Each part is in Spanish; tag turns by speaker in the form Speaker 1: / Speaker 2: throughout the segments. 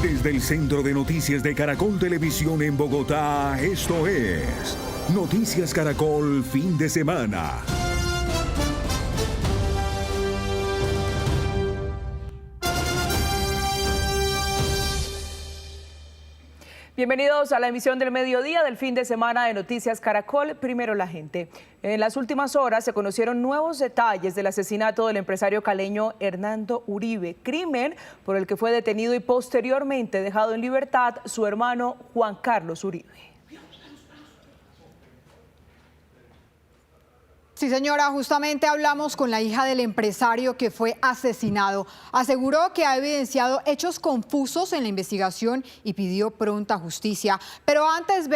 Speaker 1: Desde el Centro de Noticias de Caracol Televisión en Bogotá, esto es Noticias Caracol Fin de Semana.
Speaker 2: Bienvenidos a la emisión del mediodía del fin de semana de Noticias Caracol. Primero la gente. En las últimas horas se conocieron nuevos detalles del asesinato del empresario caleño Hernando Uribe, crimen por el que fue detenido y posteriormente dejado en libertad su hermano Juan Carlos Uribe.
Speaker 3: Sí, señora, justamente hablamos con la hija del empresario que fue asesinado. Aseguró que ha evidenciado hechos confusos en la investigación y pidió pronta justicia. Pero antes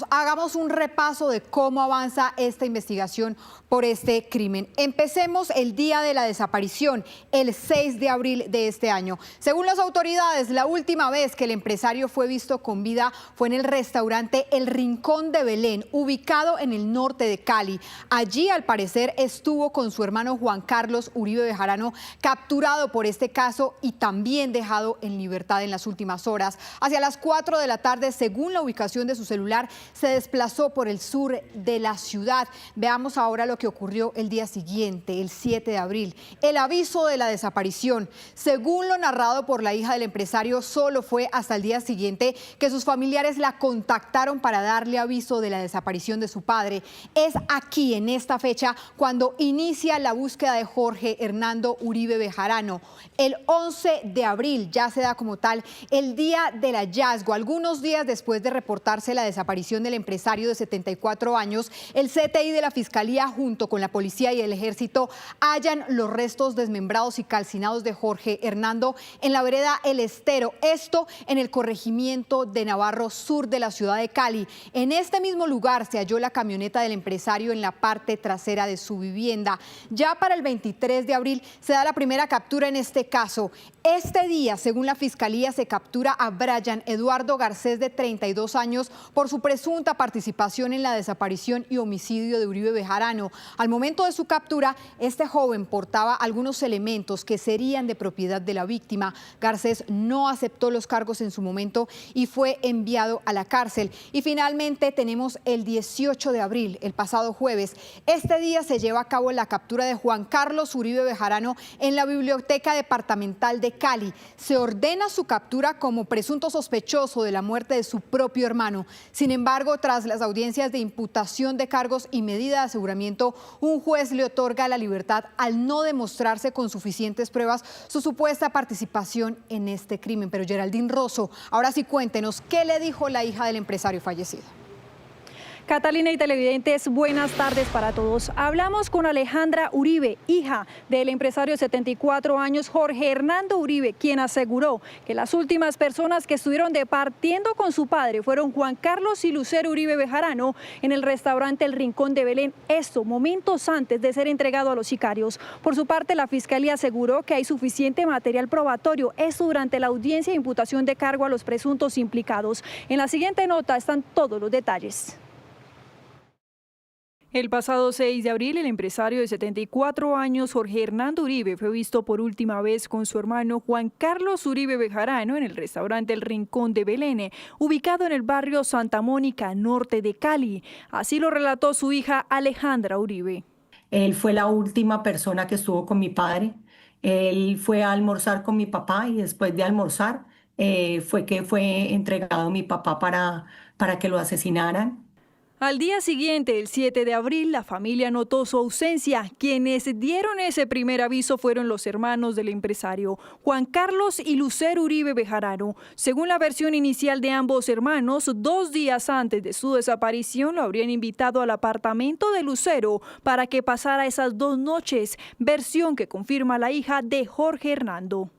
Speaker 3: hagamos un repaso de cómo avanza esta investigación por este crimen. Empecemos el día de la desaparición, el 6 de abril de este año. Según las autoridades, la última vez que el empresario fue visto con vida fue en el restaurante El Rincón de Belén, ubicado en el norte de Cali. Allí, al parecer, estuvo con su hermano Juan Carlos Uribe Bejarano, capturado por este caso y también dejado en libertad en las últimas horas. Hacia las 4 de la tarde, según la ubicación de su celular, se desplazó por el sur de la ciudad. Veamos ahora lo que ocurrió el día siguiente, el 7 de abril. El aviso de la desaparición. Según lo narrado por la hija del empresario, solo fue hasta el día siguiente que sus familiares la contactaron para darle aviso de la desaparición de su padre. Es aquí, en esta fecha, cuando inicia la búsqueda de Jorge Hernando Uribe Bejarano. El 11 de abril ya se da como tal el día del hallazgo. Algunos días después de reportarse la desaparición del empresario de 74 años, el CTI de la Fiscalía junto con la policía y el ejército hallan los restos desmembrados y calcinados de Jorge Hernando en la vereda El Estero, esto en el corregimiento de Navarro Sur de la ciudad de Cali. En este mismo lugar se halló la camioneta del empresario en la parte trasera de su vivienda. Ya para el 23 de abril se da la primera captura en este caso. Este día, según la Fiscalía, se captura a Brian Eduardo Garcés, de 32 años, por su presunta participación en la desaparición y homicidio de Uribe Bejarano. Al momento de su captura, este joven portaba algunos elementos que serían de propiedad de la víctima. Garcés no aceptó los cargos en su momento y fue enviado a la cárcel. Y finalmente tenemos el 18 de abril, el pasado jueves. Este día se lleva a cabo la captura de Juan Carlos Uribe Bejarano en la Biblioteca Departamental de Cali. Se ordena su captura como presunto sospechoso de la muerte de su propio hermano. Sin embargo, tras las audiencias de imputación de cargos y medida de aseguramiento, un juez le otorga la libertad al no demostrarse con suficientes pruebas su supuesta participación en este crimen. Pero Geraldine Rosso, ahora sí cuéntenos, ¿qué le dijo la hija del empresario fallecido?
Speaker 4: Catalina y televidentes, buenas tardes para todos. Hablamos con Alejandra Uribe, hija del empresario de 74 años Jorge Hernando Uribe, quien aseguró que las últimas personas que estuvieron departiendo con su padre fueron Juan Carlos y Lucero Uribe Bejarano en el restaurante El Rincón de Belén, esto momentos antes de ser entregado a los sicarios. Por su parte, la Fiscalía aseguró que hay suficiente material probatorio, esto durante la audiencia de imputación de cargo a los presuntos implicados. En la siguiente nota están todos los detalles. El pasado 6 de abril, el empresario de 74 años, Jorge Hernando Uribe, fue visto por última vez con su hermano Juan Carlos Uribe Bejarano en el restaurante El Rincón de Belén, ubicado en el barrio Santa Mónica, norte de Cali. Así lo relató su hija Alejandra Uribe.
Speaker 5: Él fue la última persona que estuvo con mi padre. Él fue a almorzar con mi papá y después de almorzar fue que fue entregado a mi papá para que lo asesinaran.
Speaker 4: Al día siguiente, el 7 de abril, la familia notó su ausencia. Quienes dieron ese primer aviso fueron los hermanos del empresario, Juan Carlos y Lucero Uribe Bejarano. Según la versión inicial de ambos hermanos, 2 días antes de su desaparición lo habrían invitado al apartamento de Lucero para que pasara esas 2 noches, versión que confirma la hija de Jorge Hernando.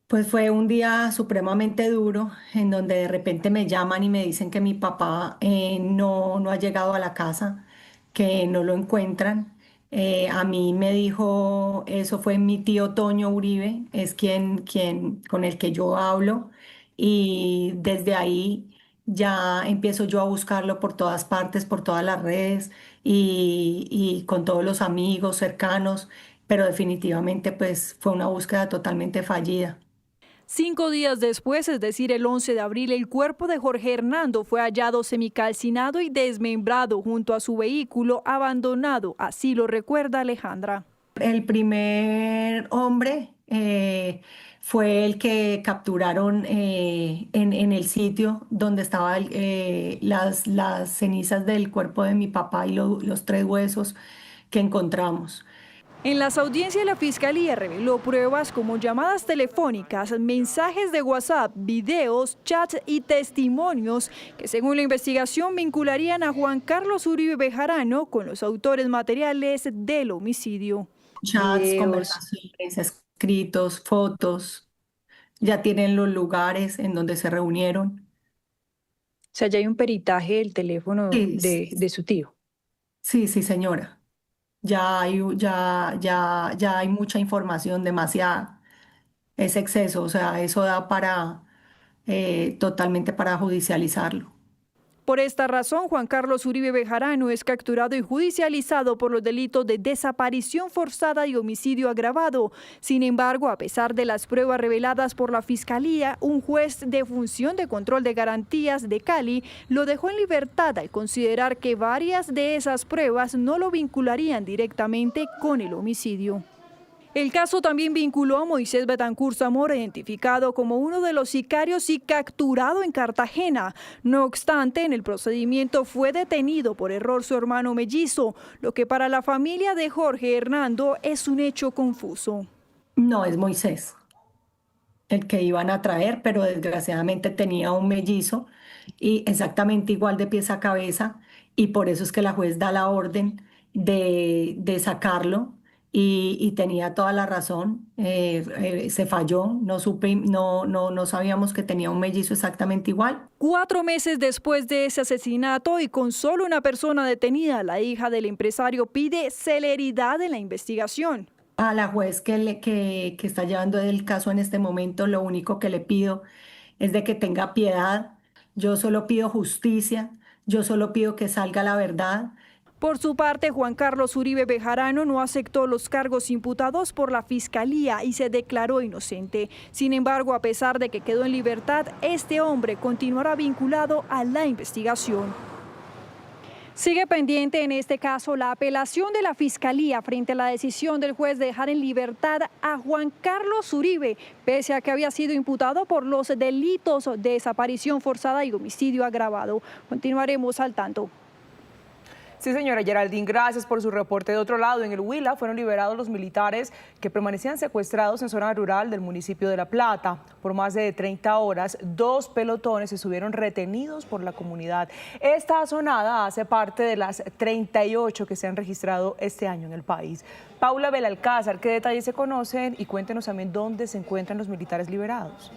Speaker 5: Pues fue un día supremamente duro, en donde de repente me llaman y me dicen que mi papá no ha llegado a la casa, que no lo encuentran. A mí me dijo, eso fue mi tío Toño Uribe, es quien con el que yo hablo, y desde ahí ya empiezo yo a buscarlo por todas partes, por todas las redes y con todos los amigos cercanos, pero definitivamente pues fue una búsqueda totalmente fallida.
Speaker 4: 5 días después, es decir, el 11 de abril, el cuerpo de Jorge Hernando fue hallado semicalcinado y desmembrado junto a su vehículo abandonado. Así lo recuerda Alejandra.
Speaker 5: El primer hombre fue el que capturaron en el sitio donde estaban las cenizas del cuerpo de mi papá y los 3 huesos que encontramos.
Speaker 4: En las audiencias, la Fiscalía reveló pruebas como llamadas telefónicas, mensajes de WhatsApp, videos, chats y testimonios que, según la investigación, vincularían a Juan Carlos Uribe Bejarano con los autores materiales del homicidio.
Speaker 5: Chats, conversaciones, escritos, fotos, ya tienen los lugares en donde se reunieron.
Speaker 4: O sea, ya hay un peritaje del teléfono
Speaker 5: Sí,
Speaker 4: de su tío.
Speaker 5: sí, señora. Ya hay mucha información, demasiada. Es exceso, o sea, eso da para totalmente para judicializarlo.
Speaker 4: Por esta razón, Juan Carlos Uribe Bejarano es capturado y judicializado por los delitos de desaparición forzada y homicidio agravado. Sin embargo, a pesar de las pruebas reveladas por la Fiscalía, un juez de función de control de garantías de Cali lo dejó en libertad al considerar que varias de esas pruebas no lo vincularían directamente con el homicidio. El caso también vinculó a Moisés Betancourt Zamora, identificado como uno de los sicarios y capturado en Cartagena. No obstante, en el procedimiento fue detenido por error su hermano mellizo, lo que para la familia de Jorge Hernando es un hecho confuso.
Speaker 5: No, es Moisés el que iban a traer, pero desgraciadamente tenía un mellizo y exactamente igual de pies a cabeza, y por eso es que la juez da la orden de sacarlo. Y tenía toda la razón, se falló, no sabíamos que tenía un mellizo exactamente igual.
Speaker 4: 4 meses después de ese asesinato y con solo una persona detenida, la hija del empresario pide celeridad en la investigación.
Speaker 5: A la juez que está llevando el caso en este momento, lo único que le pido es de que tenga piedad. Yo solo pido justicia, yo solo pido que salga la verdad.
Speaker 4: Por su parte, Juan Carlos Uribe Bejarano no aceptó los cargos imputados por la Fiscalía y se declaró inocente. Sin embargo, a pesar de que quedó en libertad, este hombre continuará vinculado a la investigación. Sigue pendiente en este caso la apelación de la Fiscalía frente a la decisión del juez de dejar en libertad a Juan Carlos Uribe, pese a que había sido imputado por los delitos de desaparición forzada y homicidio agravado. Continuaremos al tanto.
Speaker 2: Sí, señora Geraldine, gracias por su reporte. De otro lado, en el Huila fueron liberados los militares que permanecían secuestrados en zona rural del municipio de La Plata. Por más de 30 horas, 2 pelotones estuvieron retenidos por la comunidad. Esta zonada hace parte de las 38 que se han registrado este año en el país. Paula Belalcázar, ¿qué detalles se conocen? Y cuéntenos también dónde se encuentran los militares liberados.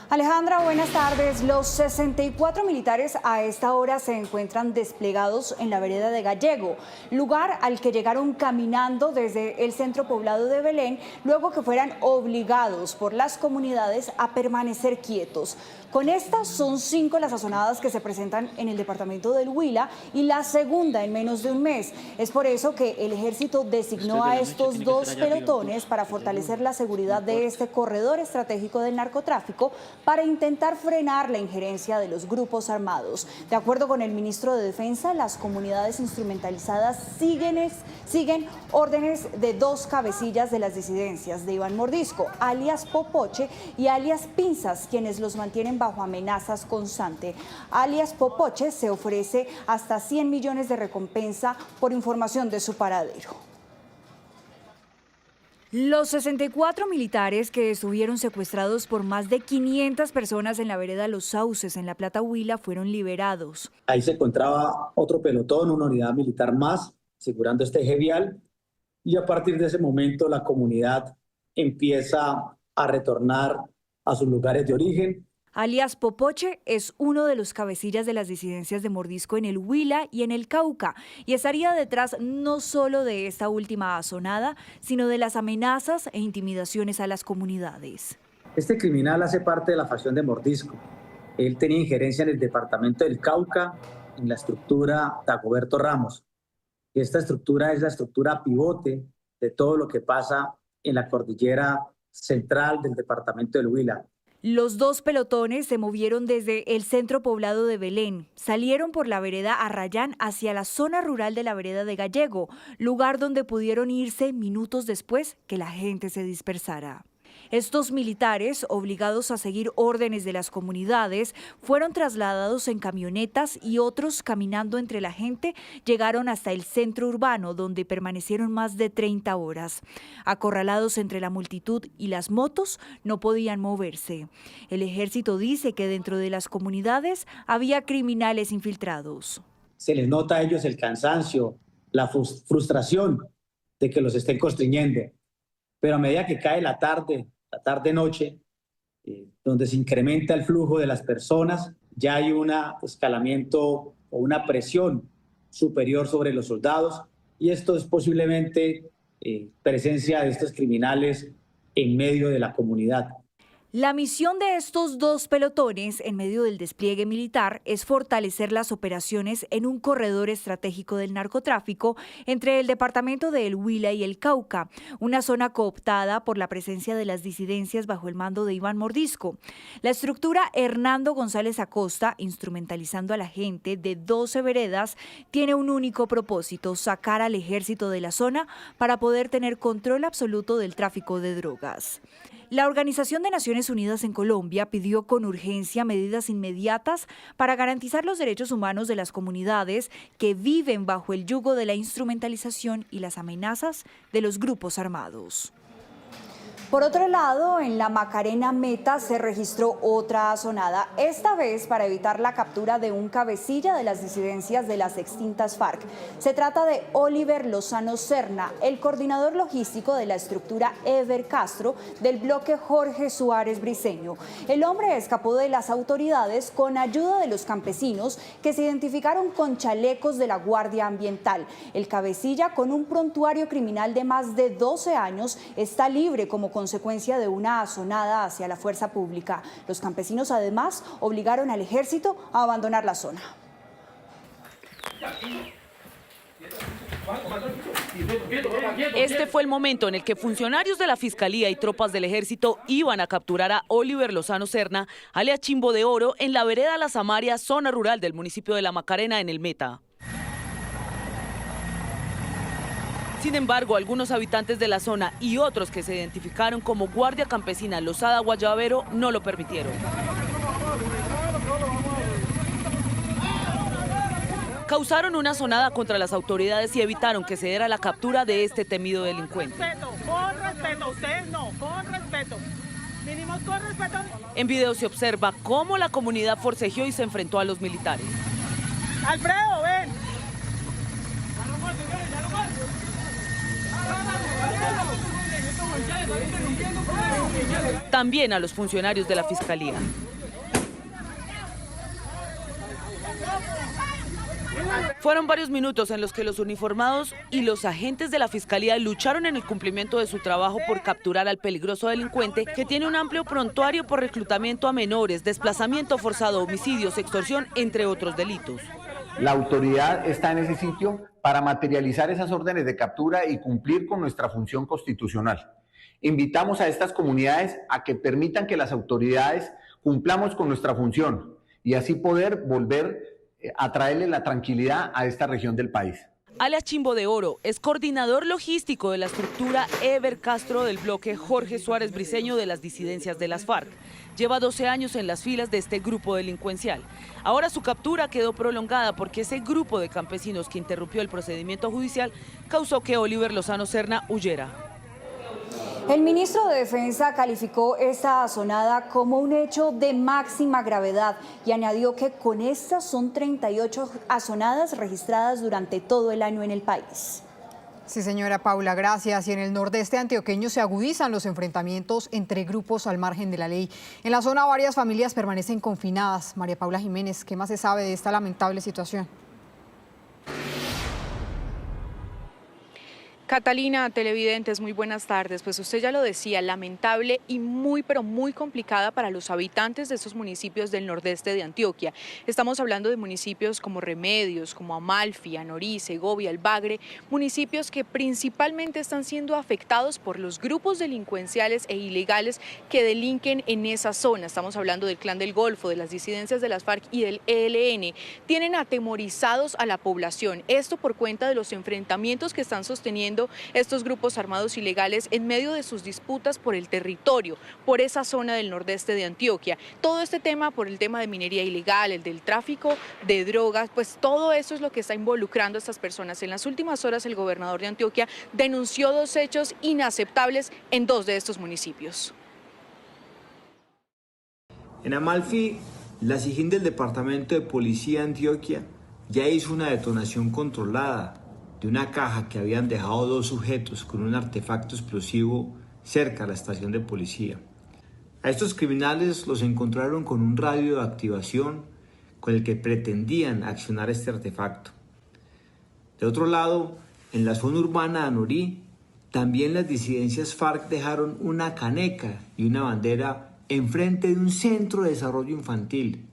Speaker 6: Alejandra, buenas tardes. Los 64 militares a esta hora se encuentran desplegados en la vereda de Gallego, lugar al que llegaron caminando desde el centro poblado de Belén, luego que fueran obligados por las comunidades a permanecer quietos. Con estas son 5 las azonadas que se presentan en el departamento del Huila y la segunda en menos de un mes. Es por eso que el ejército designó a estos 2 pelotones para fortalecer la seguridad de este corredor estratégico del narcotráfico, para intentar frenar la injerencia de los grupos armados. De acuerdo con el ministro de Defensa, las comunidades instrumentalizadas siguen órdenes de 2 cabecillas de las disidencias, de Iván Mordisco, alias Popoche, y alias Pinzas, quienes los mantienen bajo amenazas constantes. Alias Popoche se ofrece hasta 100 millones de recompensa por información de su paradero.
Speaker 7: Los 64 militares que estuvieron secuestrados por más de 500 personas en la vereda Los Sauces, en La Plata, Huila, fueron liberados.
Speaker 8: Ahí se encontraba otro pelotón, una unidad militar más, asegurando este eje vial, y a partir de ese momento la comunidad empieza a retornar a sus lugares de origen.
Speaker 7: Alias Popoche es uno de los cabecillas de las disidencias de Mordisco en el Huila y en el Cauca, y estaría detrás no solo de esta última azonada, sino de las amenazas e intimidaciones a las comunidades.
Speaker 8: Este criminal hace parte de la facción de Mordisco. Él tenía injerencia en el departamento del Cauca, en la estructura Dagoberto Ramos. Y esta estructura es la estructura pivote de todo lo que pasa en la cordillera central del departamento del Huila.
Speaker 7: Los dos pelotones se movieron desde el centro poblado de Belén. Salieron por la vereda Arrayán hacia la zona rural de la vereda de Gallego, lugar donde pudieron irse minutos después que la gente se dispersara. Estos militares, obligados a seguir órdenes de las comunidades, fueron trasladados en camionetas y otros, caminando entre la gente, llegaron hasta el centro urbano, donde permanecieron más de 30 horas. Acorralados entre la multitud y las motos, no podían moverse. El ejército dice que dentro de las comunidades había criminales infiltrados.
Speaker 8: Se les nota a ellos el cansancio, la frustración de que los estén constriñendo. Pero a medida que cae la tarde-noche, donde se incrementa el flujo de las personas, ya hay un escalamiento o una presión superior sobre los soldados, y esto es posiblemente presencia de estos criminales en medio de la comunidad.
Speaker 7: La misión de estos dos pelotones en medio del despliegue militar es fortalecer las operaciones en un corredor estratégico del narcotráfico entre el departamento de El Huila y el Cauca, una zona cooptada por la presencia de las disidencias bajo el mando de Iván Mordisco. La estructura Hernando González Acosta, instrumentalizando a la gente de 12 veredas, tiene un único propósito: sacar al ejército de la zona para poder tener control absoluto del tráfico de drogas. La Organización de Naciones Unidas en Colombia pidió con urgencia medidas inmediatas para garantizar los derechos humanos de las comunidades que viven bajo el yugo de la instrumentalización y las amenazas de los grupos armados.
Speaker 6: Por otro lado, en la Macarena Meta se registró otra asonada, esta vez para evitar la captura de un cabecilla de las disidencias de las extintas FARC. Se trata de Oliver Lozano Serna, el coordinador logístico de la estructura Ever Castro del bloque Jorge Suárez Briceño. El hombre escapó de las autoridades con ayuda de los campesinos que se identificaron con chalecos de la Guardia Ambiental. El cabecilla, con un prontuario criminal de más de 12 años, está libre como consecuencia de una asonada hacia la fuerza pública. Los campesinos además obligaron al ejército a abandonar la zona.
Speaker 9: Este fue el momento en el que funcionarios de la Fiscalía y tropas del Ejército iban a capturar a Oliver Lozano Serna, alias Chimbo de Oro, en la vereda La Samaria, zona rural del municipio de La Macarena, en el Meta. Sin embargo, algunos habitantes de la zona y otros que se identificaron como Guardia Campesina Lozada Guayabero no lo permitieron. Causaron una asonada contra las autoridades y evitaron que se diera la captura de este temido delincuente.
Speaker 10: Con respeto, ustedes no, con respeto. Vinimos con respeto.
Speaker 9: En video se observa cómo la comunidad forcejeó y se enfrentó a los militares.
Speaker 10: Alfredo, ven.
Speaker 9: También a los funcionarios de la Fiscalía. Fueron varios minutos en los que los uniformados y los agentes de la Fiscalía lucharon en el cumplimiento de su trabajo por capturar al peligroso delincuente que tiene un amplio prontuario por reclutamiento a menores, desplazamiento forzado, homicidios, extorsión, entre otros delitos.
Speaker 11: La autoridad está en ese sitio para materializar esas órdenes de captura y cumplir con nuestra función constitucional. Invitamos a estas comunidades a que permitan que las autoridades cumplamos con nuestra función y así poder volver a traerle la tranquilidad a esta región del país.
Speaker 9: Alias Chimbo de Oro es coordinador logístico de la estructura Ever Castro del bloque Jorge Suárez Briceño de las disidencias de las FARC. Lleva 12 años en las filas de este grupo delincuencial. Ahora su captura quedó prolongada porque ese grupo de campesinos que interrumpió el procedimiento judicial causó que Oliver Lozano Serna huyera.
Speaker 6: El ministro de Defensa calificó esta asonada como un hecho de máxima gravedad y añadió que con estas son 38 asonadas registradas durante todo el año en el país.
Speaker 3: Sí, señora Paula, gracias. Y en el nordeste antioqueño se agudizan los enfrentamientos entre grupos al margen de la ley. En la zona varias familias permanecen confinadas. María Paula Jiménez, ¿qué más se sabe de esta lamentable situación?
Speaker 12: Catalina, televidentes, muy buenas tardes. Pues usted ya lo decía, lamentable y muy, pero muy complicada para los habitantes de estos municipios del nordeste de Antioquia. Estamos hablando de municipios como Remedios, como Amalfi, Anorí, Segovia, El Bagre, municipios que principalmente están siendo afectados por los grupos delincuenciales e ilegales que delinquen en esa zona. Estamos hablando del Clan del Golfo, de las disidencias de las FARC y del ELN. Tienen atemorizados a la población, esto por cuenta de los enfrentamientos que están sosteniendo estos grupos armados ilegales en medio de sus disputas por el territorio, por esa zona del nordeste de Antioquia. Todo este tema por el tema de minería ilegal, el del tráfico de drogas, pues todo eso es lo que está involucrando a estas personas. En las últimas horas el gobernador de Antioquia denunció 2 hechos inaceptables en 2 de estos municipios.
Speaker 13: En Amalfi, la SIJIN del Departamento de Policía de Antioquia ya hizo una detonación controlada de una caja que habían dejado 2 sujetos con un artefacto explosivo cerca a la estación de policía. A estos criminales los encontraron con un radio de activación con el que pretendían accionar este artefacto. De otro lado, en la zona urbana de Anorí, también las disidencias FARC dejaron una caneca y una bandera enfrente de un centro de desarrollo infantil.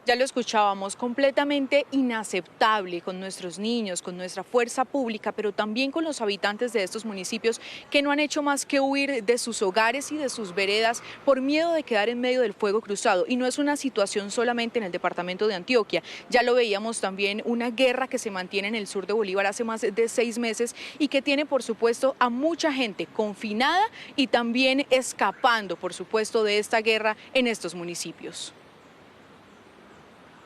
Speaker 12: Ya lo escuchábamos, completamente inaceptable con nuestros niños, con nuestra fuerza pública, pero también con los habitantes de estos municipios que no han hecho más que huir de sus hogares y de sus veredas por miedo de quedar en medio del fuego cruzado. Y no es una situación solamente en el departamento de Antioquia, ya lo veíamos también, una guerra que se mantiene en el sur de Bolívar hace más de 6 meses y que tiene por supuesto a mucha gente confinada y también escapando por supuesto de esta guerra en estos municipios.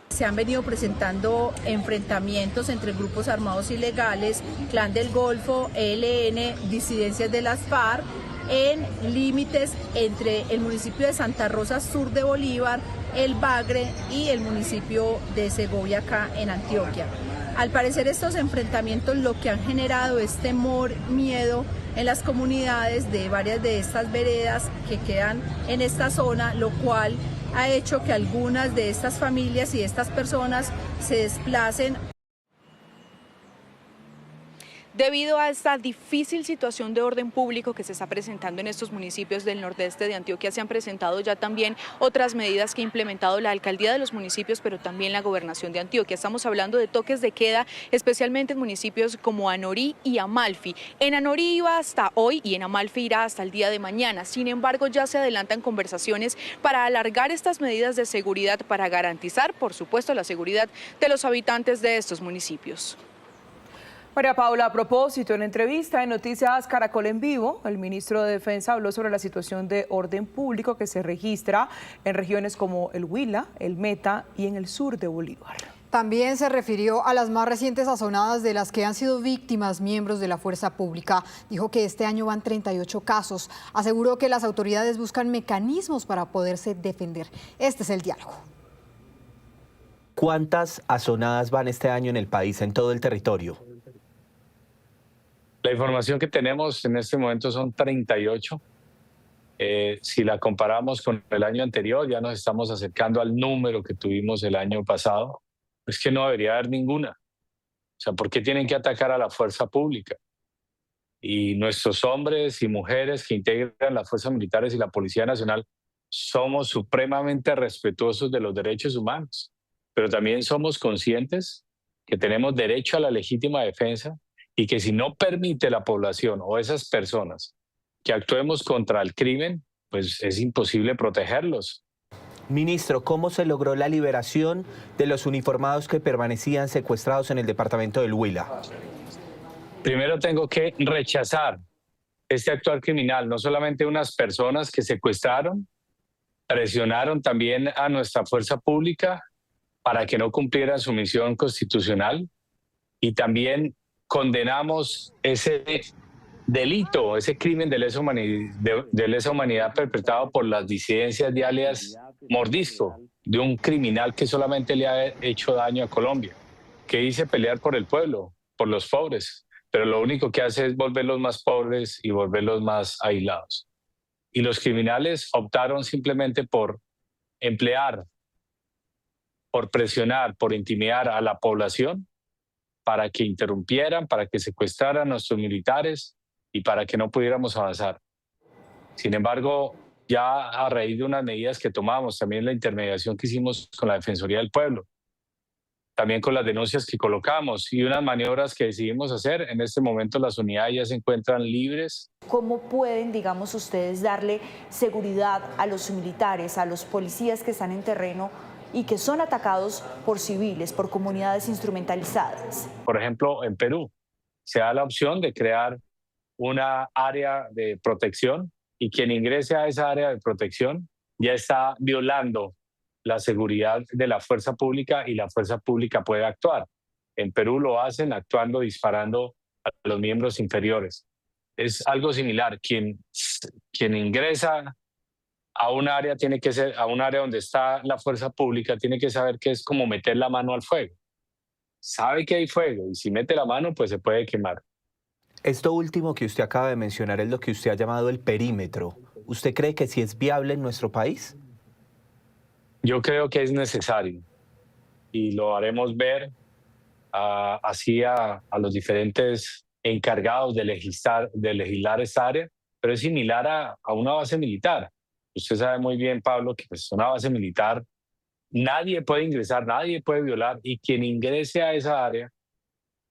Speaker 14: Se han venido presentando enfrentamientos entre grupos armados ilegales, Clan del Golfo, ELN, disidencias de las FARC, en límites entre el municipio de Santa Rosa, sur de Bolívar, El Bagre y el municipio de Segovia, acá en Antioquia. Al parecer estos enfrentamientos lo que han generado es temor, miedo en las comunidades de varias de estas veredas que quedan en esta zona, lo cual ha hecho que algunas de estas familias y estas personas se desplacen.
Speaker 12: Debido a esta difícil situación de orden público que se está presentando en estos municipios del nordeste de Antioquia, se han presentado ya también otras medidas que ha implementado la alcaldía de los municipios, pero también la gobernación de Antioquia. Estamos hablando de toques de queda, especialmente en municipios como Anorí y Amalfi. En Anorí iba hasta hoy y en Amalfi irá hasta el día de mañana. Sin embargo, ya se adelantan conversaciones para alargar estas medidas de seguridad para garantizar, por supuesto, la seguridad de los habitantes de estos municipios.
Speaker 2: María Paula, a propósito, en entrevista en Noticias Caracol en Vivo, el ministro de Defensa habló sobre la situación de orden público que se registra en regiones como el Huila, el Meta y en el sur de Bolívar.
Speaker 3: También se refirió a las más recientes azonadas de las que han sido víctimas miembros de la fuerza pública. Dijo que este año van 38 casos. Aseguró que las autoridades buscan mecanismos para poderse defender. Este es el diálogo.
Speaker 15: ¿Cuántas azonadas van este año en el país, en todo el territorio?
Speaker 16: La información que tenemos en este momento son 38. Si la comparamos con el año anterior, ya nos estamos acercando al número que tuvimos el año pasado. Es que no debería haber ninguna. O sea, ¿por qué tienen que atacar a la fuerza pública? Y nuestros hombres y mujeres que integran las fuerzas militares y la Policía Nacional somos supremamente respetuosos de los derechos humanos, pero también somos conscientes que tenemos derecho a la legítima defensa y que si no permite la población o esas personas que actuemos contra el crimen, pues es imposible protegerlos.
Speaker 15: Ministro, ¿cómo se logró la liberación de los uniformados que permanecían secuestrados en el departamento del Huila?
Speaker 16: Primero tengo que rechazar este actuar criminal, no solamente unas personas que secuestraron, presionaron también a nuestra fuerza pública para que no cumplieran su misión constitucional y también condenamos ese delito, ese crimen de lesa humanidad perpetrado por las disidencias de alias Mordisco, de un criminal que solamente le ha hecho daño a Colombia, que dice pelear por el pueblo, por los pobres, pero lo único que hace es volverlos más pobres y volverlos más aislados. Y los criminales optaron simplemente por emplear, por presionar, por intimidar a la población para que interrumpieran, para que secuestraran a nuestros militares y para que no pudiéramos avanzar. Sin embargo, ya a raíz de unas medidas que tomamos, también la intermediación que hicimos con la Defensoría del Pueblo, también con las denuncias que colocamos y unas maniobras que decidimos hacer, en este momento las unidades ya se encuentran libres.
Speaker 6: ¿Cómo pueden, digamos, ustedes darle seguridad a los militares, a los policías que están en terreno y que son atacados por civiles, por comunidades instrumentalizadas?
Speaker 16: Por ejemplo, en Perú se da la opción de crear una área de protección y quien ingrese a esa área de protección ya está violando la seguridad de la fuerza pública y la fuerza pública puede actuar. En Perú lo hacen actuando, disparando a los miembros inferiores. Es algo similar. Quien ingresa a un área tiene que ser, a un área donde está la fuerza pública, tiene que saber que es como meter la mano al fuego. Sabe que hay fuego y si mete la mano, pues se puede quemar.
Speaker 15: Esto último que usted acaba de mencionar es lo que usted ha llamado el perímetro. ¿Usted cree que sí es viable en nuestro país?
Speaker 16: Yo creo que es necesario y lo haremos ver así a los diferentes encargados de legislar esta área, pero es similar a una base militar. Usted sabe muy bien, Pablo, que es una base militar, nadie puede ingresar, nadie puede violar y quien ingrese a esa área,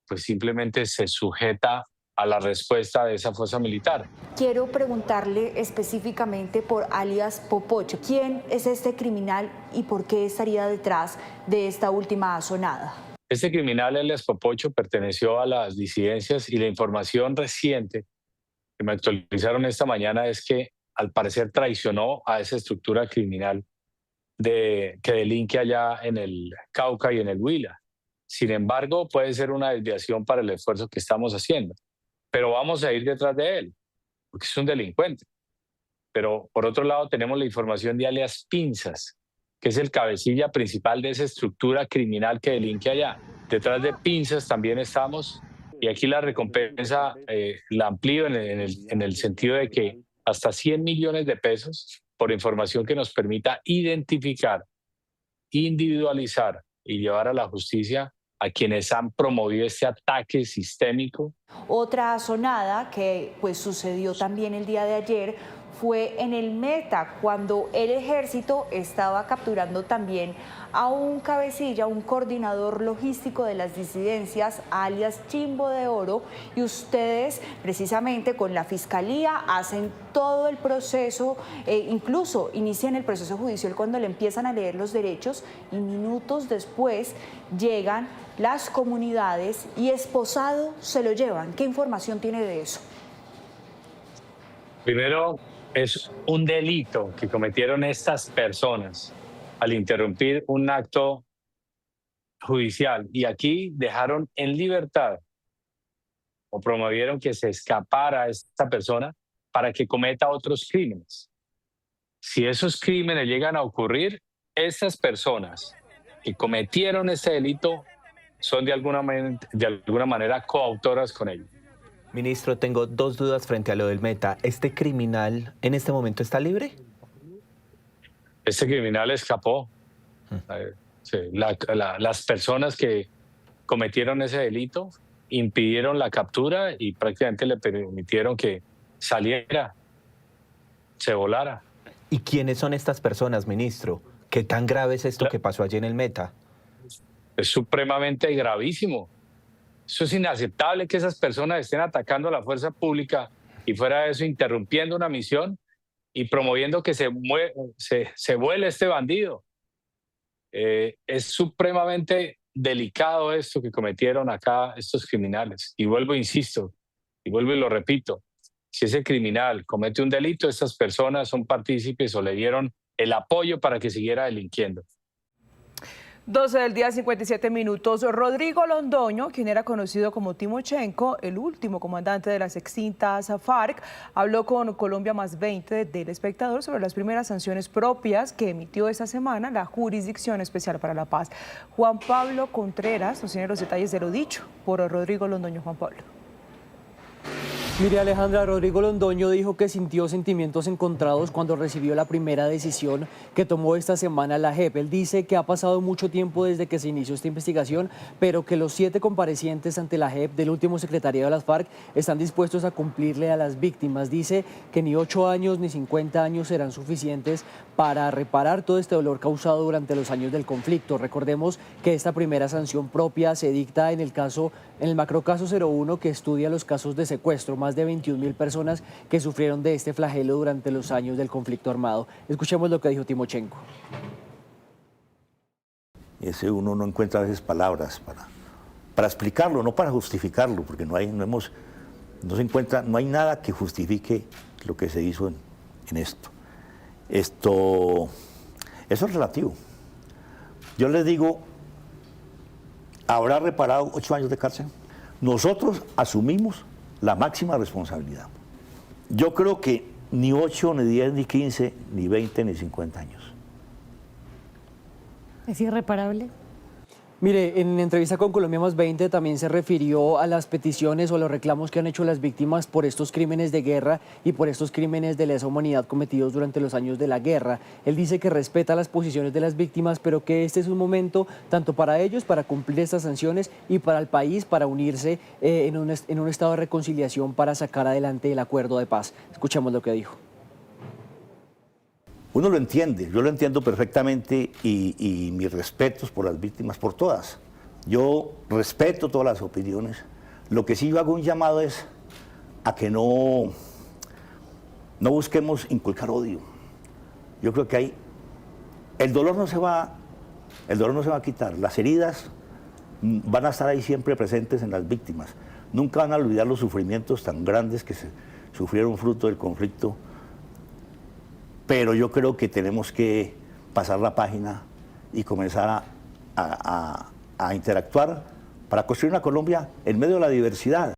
Speaker 16: pues simplemente se sujeta a la respuesta de esa fuerza militar.
Speaker 6: Quiero preguntarle específicamente por alias Popocho. ¿Quién es este criminal y por qué estaría detrás de esta última asonada?
Speaker 16: Este criminal, alias Popocho, perteneció a las disidencias y la información reciente que me actualizaron esta mañana es que al parecer traicionó a esa estructura criminal que delinque allá en el Cauca y en el Huila. Sin embargo, puede ser una desviación para el esfuerzo que estamos haciendo. Pero vamos a ir detrás de él, porque es un delincuente. Pero por otro lado tenemos la información de alias Pinzas, que es el cabecilla principal de esa estructura criminal que delinque allá. Detrás de Pinzas también estamos, y aquí la recompensa la amplío en el sentido de que hasta 100 millones de pesos por información que nos permita identificar, individualizar y llevar a la justicia a quienes han promovido este ataque sistémico.
Speaker 6: Otra asonada que pues sucedió también el día de ayer fue en el Meta, cuando el ejército estaba capturando también a un cabecilla, un coordinador logístico de las disidencias, alias Chimbo de Oro, y ustedes precisamente con la fiscalía hacen todo el proceso, incluso inician el proceso judicial cuando le empiezan a leer los derechos y minutos después llegan las comunidades y esposado se lo llevan. ¿Qué información tiene de eso?
Speaker 16: Primero, es un delito que cometieron estas personas al interrumpir un acto judicial y aquí dejaron en libertad o promovieron que se escapara esta persona para que cometa otros crímenes. Si esos crímenes llegan a ocurrir, estas personas que cometieron este delito son de alguna manera coautoras con ello.
Speaker 15: Ministro, tengo dos dudas frente a lo del Meta. ¿Este criminal en este momento está libre?
Speaker 16: Este criminal escapó. Sí, las personas que cometieron ese delito impidieron la captura y prácticamente le permitieron que saliera, se volara.
Speaker 15: ¿Y quiénes son estas personas, ministro? ¿Qué tan grave es esto que pasó allí en el Meta?
Speaker 16: Es supremamente gravísimo. Eso es inaceptable que esas personas estén atacando a la fuerza pública y fuera de eso interrumpiendo una misión y promoviendo que se vuele este bandido. Es supremamente delicado esto que cometieron acá estos criminales. Y vuelvo, insisto, y vuelvo y lo repito, si ese criminal comete un delito, estas personas son partícipes o le dieron el apoyo para que siguiera delinquiendo.
Speaker 2: 12 del día, 57 minutos. Rodrigo Londoño, quien era conocido como Timochenko, el último comandante de las extintas FARC, habló con Colombia Más 20 del Espectador sobre las primeras sanciones propias que emitió esta semana la Jurisdicción Especial para la Paz. Juan Pablo Contreras nos tiene los detalles de lo dicho por Rodrigo Londoño. Juan Pablo.
Speaker 17: Mire, Alejandra, Rodrigo Londoño dijo que sintió sentimientos encontrados cuando recibió la primera decisión que tomó esta semana la JEP. Él dice que ha pasado mucho tiempo desde que se inició esta investigación, pero que los 7 comparecientes ante la JEP del último secretariado de las FARC están dispuestos a cumplirle a las víctimas. Dice que ni 8 años ni 50 años serán suficientes para reparar todo este dolor causado durante los años del conflicto. Recordemos que esta primera sanción propia se dicta en el macrocaso 01, que estudia los casos de secuestro, más de 21.000 personas que sufrieron de este flagelo durante los años del conflicto armado. Escuchemos lo que dijo Timochenko.
Speaker 18: Uno no encuentra a veces palabras para explicarlo, no para justificarlo, porque no hay nada que justifique lo que se hizo en esto. Eso es relativo. Yo les digo, ¿habrá reparado 8 años de cárcel? Nosotros asumimos la máxima responsabilidad. Yo creo que ni 8, ni 10, ni 15, ni 20, ni 50 años.
Speaker 19: ¿Es irreparable?
Speaker 17: Mire, en entrevista con Colombia Más 20 también se refirió a las peticiones o los reclamos que han hecho las víctimas por estos crímenes de guerra y por estos crímenes de lesa humanidad cometidos durante los años de la guerra. Él dice que respeta las posiciones de las víctimas, pero que este es un momento tanto para ellos, para cumplir estas sanciones, y para el país, para unirse en un estado de reconciliación para sacar adelante el acuerdo de paz. Escuchemos lo que dijo.
Speaker 18: Uno lo entiende, yo lo entiendo perfectamente y mis respetos por las víctimas, por todas. Yo respeto todas las opiniones. Lo que sí yo hago un llamado es a que no busquemos inculcar odio. Yo creo que el dolor no se va a quitar. Las heridas van a estar ahí siempre presentes en las víctimas. Nunca van a olvidar los sufrimientos tan grandes que se sufrieron fruto del conflicto. Pero yo creo que tenemos que pasar la página y comenzar a interactuar para construir una Colombia en medio de la diversidad.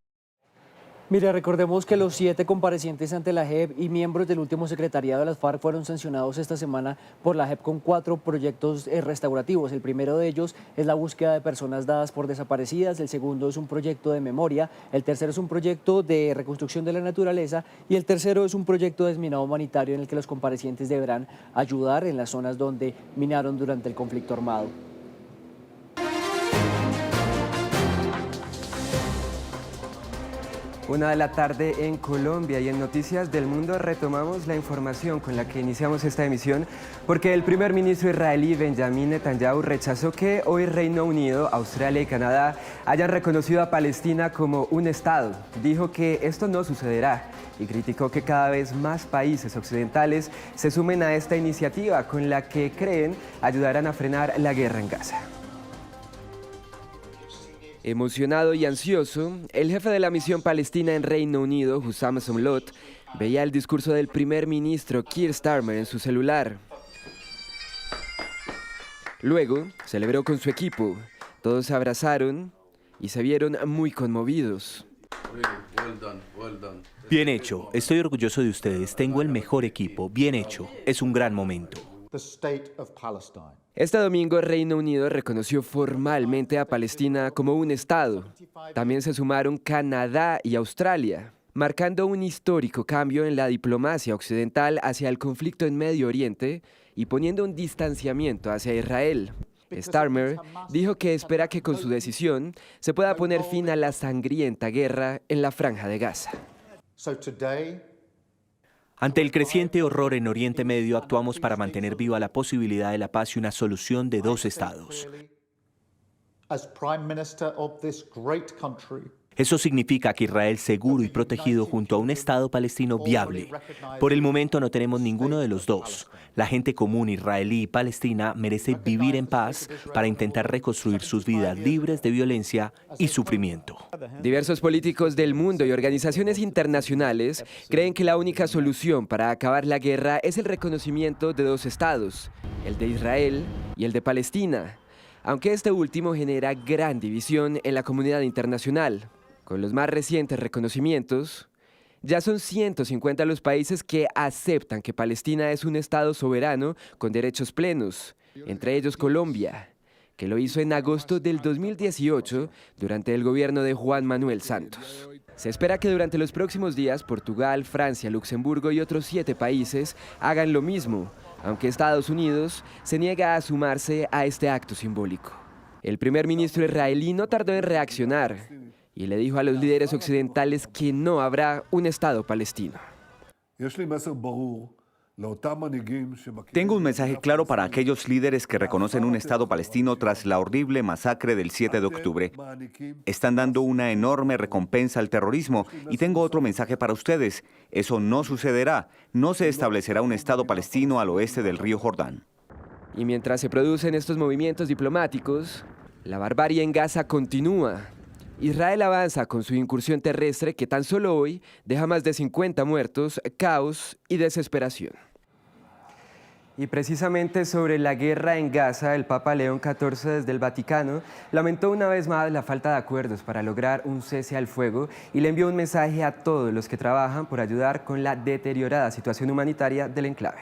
Speaker 17: Mire, recordemos que los 7 comparecientes ante la JEP y miembros del último secretariado de las FARC fueron sancionados esta semana por la JEP con 4 proyectos restaurativos. El primero de ellos es la búsqueda de personas dadas por desaparecidas, el segundo es un proyecto de memoria, el tercero es un proyecto de reconstrucción de la naturaleza y el tercero es un proyecto de desminado humanitario en el que los comparecientes deberán ayudar en las zonas donde minaron durante el conflicto armado.
Speaker 20: 1 de la tarde en Colombia, y en Noticias del Mundo retomamos la información con la que iniciamos esta emisión, porque el primer ministro israelí Benjamin Netanyahu rechazó que hoy Reino Unido, Australia y Canadá hayan reconocido a Palestina como un Estado. Dijo que esto no sucederá y criticó que cada vez más países occidentales se sumen a esta iniciativa con la que creen ayudarán a frenar la guerra en Gaza. Emocionado y ansioso, el jefe de la misión palestina en Reino Unido, Hussam Somlot, veía el discurso del primer ministro Keir Starmer en su celular. Luego, celebró con su equipo. Todos se abrazaron y se vieron muy conmovidos.
Speaker 15: Bien hecho, estoy orgulloso de ustedes, tengo el mejor equipo, bien hecho, es un gran momento.
Speaker 20: Este domingo, Reino Unido reconoció formalmente a Palestina como un Estado. También se sumaron Canadá y Australia, marcando un histórico cambio en la diplomacia occidental hacia el conflicto en Medio Oriente y poniendo un distanciamiento hacia Israel. Starmer dijo que espera que con su decisión se pueda poner fin a la sangrienta guerra en la Franja de Gaza.
Speaker 15: Ante el creciente horror en Oriente Medio, actuamos para mantener viva la posibilidad de la paz y una solución de 2 estados. Eso significa que Israel seguro y protegido junto a un Estado palestino viable. Por el momento no tenemos ninguno de los dos. La gente común israelí y palestina merece vivir en paz para intentar reconstruir sus vidas libres de violencia y sufrimiento.
Speaker 20: Diversos políticos del mundo y organizaciones internacionales creen que la única solución para acabar la guerra es el reconocimiento de 2 estados, el de Israel y el de Palestina, aunque este último genera gran división en la comunidad internacional. Con los más recientes reconocimientos, ya son 150 los países que aceptan que Palestina es un Estado soberano con derechos plenos, entre ellos Colombia, que lo hizo en agosto del 2018 durante el gobierno de Juan Manuel Santos. Se espera que durante los próximos días Portugal, Francia, Luxemburgo y otros 7 países hagan lo mismo, aunque Estados Unidos se niega a sumarse a este acto simbólico. El primer ministro israelí no tardó en reaccionar y le dijo a los líderes occidentales que no habrá un Estado palestino.
Speaker 19: Tengo un mensaje claro para aquellos líderes que reconocen un Estado palestino tras la horrible masacre del 7 de octubre. Están dando una enorme recompensa al terrorismo y tengo otro mensaje para ustedes. Eso no sucederá. No se establecerá un Estado palestino al oeste del río Jordán.
Speaker 20: Y mientras se producen estos movimientos diplomáticos, la barbarie en Gaza continúa. Israel avanza con su incursión terrestre que tan solo hoy deja más de 50 muertos, caos y desesperación. Y precisamente sobre la guerra en Gaza, el Papa León XIV desde el Vaticano lamentó una vez más la falta de acuerdos para lograr un cese al fuego y le envió un mensaje a todos los que trabajan por ayudar con la deteriorada situación humanitaria del enclave.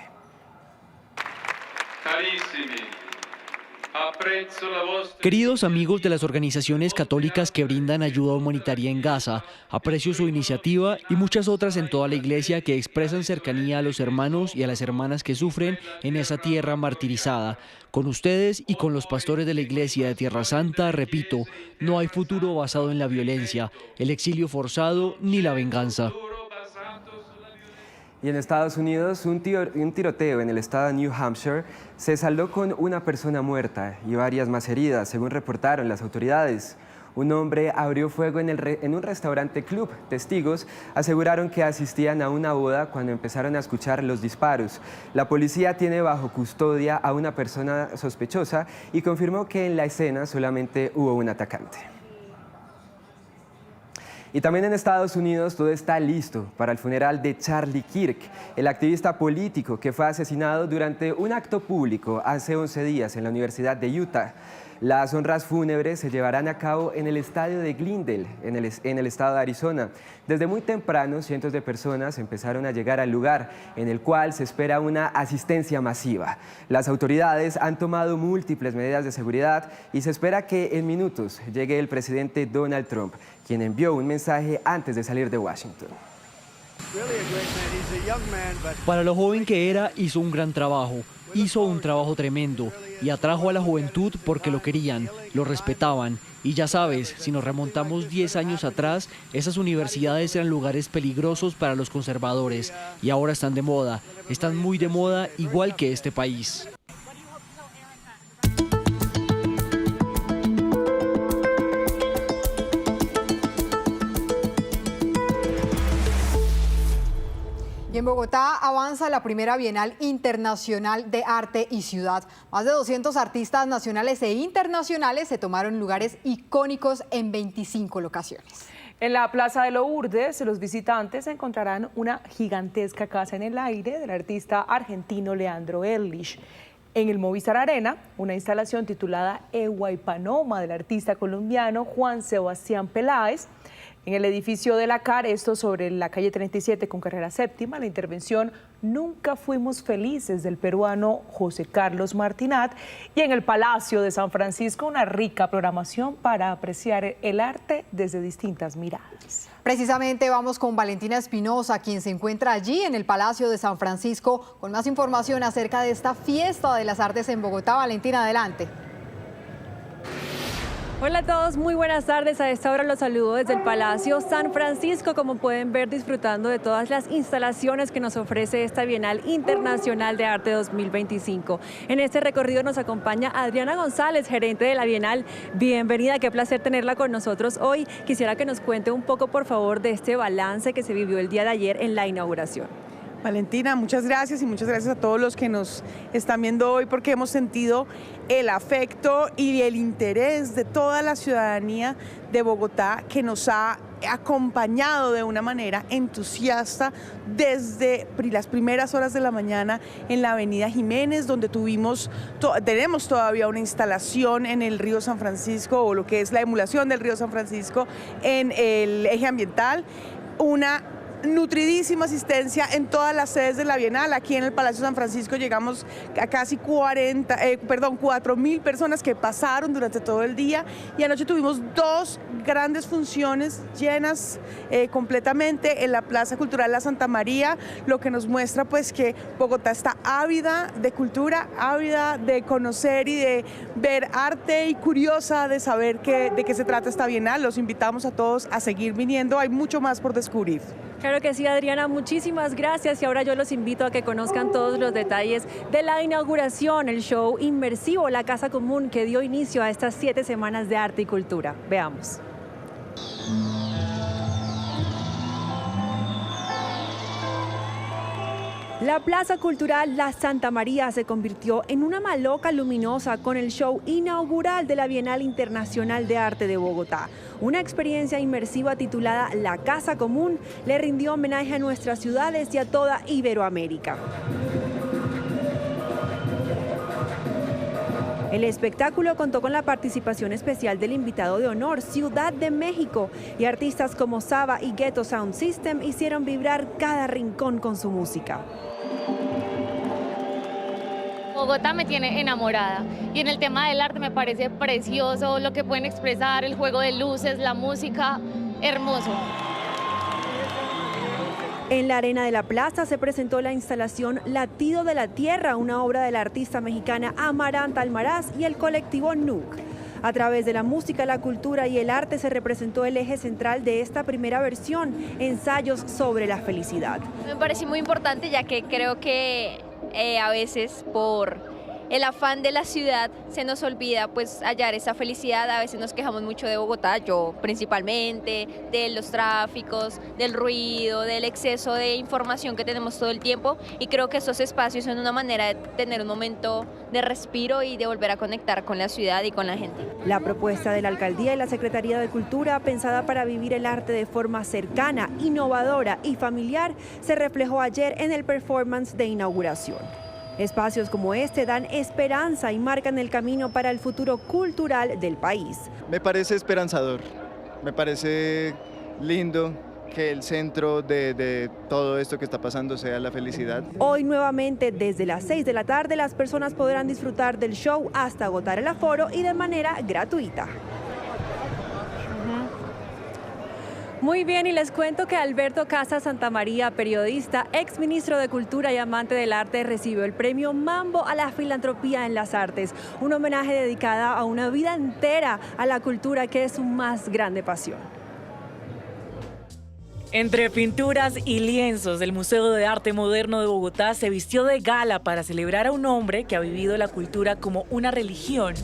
Speaker 17: Queridos amigos de las organizaciones católicas que brindan ayuda humanitaria en Gaza, aprecio su iniciativa y muchas otras en toda la iglesia que expresan cercanía a los hermanos y a las hermanas que sufren en esa tierra martirizada. Con ustedes y con los pastores de la iglesia de Tierra Santa, repito, no hay futuro basado en la violencia, el exilio forzado ni la venganza.
Speaker 20: Y en Estados Unidos, un tiroteo en el estado de New Hampshire se saldó con una persona muerta y varias más heridas, según reportaron las autoridades. Un hombre abrió fuego en un restaurante club. Testigos aseguraron que asistían a una boda cuando empezaron a escuchar los disparos. La policía tiene bajo custodia a una persona sospechosa y confirmó que en la escena solamente hubo un atacante. Y también en Estados Unidos todo está listo para el funeral de Charlie Kirk, el activista político que fue asesinado durante un acto público hace 11 días en la Universidad de Utah. Las honras fúnebres se llevarán a cabo en el estadio de Glendale, en el estado de Arizona. Desde muy temprano, cientos de personas empezaron a llegar al lugar, en el cual se espera una asistencia masiva. Las autoridades han tomado múltiples medidas de seguridad y se espera que en minutos llegue el presidente Donald Trump, quien envió un mensaje antes de salir de Washington.
Speaker 17: Para lo joven que era, hizo un gran trabajo. Hizo un trabajo tremendo y atrajo a la juventud porque lo querían, lo respetaban. Y ya sabes, si nos remontamos 10 años atrás, esas universidades eran lugares peligrosos para los conservadores y ahora están de moda. Están muy de moda, igual que este país.
Speaker 3: Y en Bogotá avanza la primera Bienal Internacional de Arte y Ciudad. Más de 200 artistas nacionales e internacionales se tomaron lugares icónicos en 25 locaciones.
Speaker 2: En la Plaza de Lourdes, los visitantes encontrarán una gigantesca casa en el aire del artista argentino Leandro Erlich. En el Movistar Arena, una instalación titulada Ehuaypanoma del artista colombiano Juan Sebastián Peláez. En el edificio de la CAR, esto sobre la calle 37 con carrera séptima, la intervención Nunca fuimos felices del peruano José Carlos Martinat. Y en el Palacio de San Francisco, una rica programación para apreciar el arte desde distintas miradas.
Speaker 3: Precisamente vamos con Valentina Espinosa, quien se encuentra allí en el Palacio de San Francisco, con más información acerca de esta fiesta de las artes en Bogotá. Valentina, adelante.
Speaker 21: Hola a todos, muy buenas tardes. A esta hora los saludo desde el Palacio San Francisco, como pueden ver, disfrutando de todas las instalaciones que nos ofrece esta Bienal Internacional de Arte 2025. En este recorrido nos acompaña Adriana González, gerente de la Bienal. Bienvenida, qué placer tenerla con nosotros hoy. Quisiera que nos cuente un poco, por favor, de este balance que se vivió el día de ayer en la inauguración.
Speaker 22: Valentina, muchas gracias y muchas gracias a todos los que nos están viendo hoy, porque hemos sentido el afecto y el interés de toda la ciudadanía de Bogotá, que nos ha acompañado de una manera entusiasta desde las primeras horas de la mañana en la avenida Jiménez, donde tenemos todavía una instalación en el río San Francisco, o lo que es la emulación del río San Francisco en el eje ambiental, una nutridísima asistencia en todas las sedes de la Bienal. Aquí en el Palacio San Francisco llegamos a casi 4.000 personas que pasaron durante todo el día, y anoche tuvimos 2 grandes funciones llenas completamente en la Plaza Cultural La Santa María, lo que nos muestra pues que Bogotá está ávida de cultura, ávida de conocer y de ver arte y curiosa de saber de qué se trata esta Bienal. Los invitamos a todos a seguir viniendo, hay mucho más por descubrir.
Speaker 21: Claro que sí, Adriana, muchísimas gracias, y ahora yo los invito a que conozcan todos los detalles de la inauguración, el show inmersivo La Casa Común, que dio inicio a estas 7 semanas de arte y cultura. Veamos. La Plaza Cultural La Santa María se convirtió en una maloca luminosa con el show inaugural de la Bienal Internacional de Arte de Bogotá. Una experiencia inmersiva titulada La Casa Común le rindió homenaje a nuestras ciudades y a toda Iberoamérica. El espectáculo contó con la participación especial del invitado de honor, Ciudad de México, y artistas como Saba y Ghetto Sound System hicieron vibrar cada rincón con su música.
Speaker 1: Bogotá me tiene enamorada, y en el tema del arte me parece precioso lo que pueden expresar, el juego de luces, la música, hermoso.
Speaker 21: En la arena de la plaza se presentó la instalación Latido de la Tierra, una obra de la artista mexicana Amaranta Almaraz y el colectivo NUC. A través de la música, la cultura y el arte se representó el eje central de esta primera versión, ensayos sobre la felicidad.
Speaker 5: Me pareció muy importante, ya que creo que a veces por el afán de la ciudad se nos olvida pues hallar esa felicidad. A veces nos quejamos mucho de Bogotá, yo principalmente, de los tráficos, del ruido, del exceso de información que tenemos todo el tiempo, y creo que estos espacios son una manera de tener un momento de respiro y de volver a conectar con la ciudad y con la gente.
Speaker 21: La propuesta de la Alcaldía y la Secretaría de Cultura, pensada para vivir el arte de forma cercana, innovadora y familiar, se reflejó ayer en el performance de inauguración. Espacios como este dan esperanza y marcan el camino para el futuro cultural del país.
Speaker 23: Me parece esperanzador, me parece lindo que el centro de todo esto que está pasando sea la felicidad.
Speaker 21: Hoy nuevamente desde las 6 de la tarde las personas podrán disfrutar del show hasta agotar el aforo y de manera gratuita. Muy bien, y les cuento que Alberto Casas Santamaría, periodista, exministro de Cultura y amante del arte, recibió el premio Mambo a la filantropía en las artes, un homenaje dedicado a una vida entera a la cultura, que es su más grande pasión.
Speaker 24: Entre pinturas y lienzos del Museo de Arte Moderno de Bogotá se vistió de gala para celebrar a un hombre que ha vivido la cultura como una religión.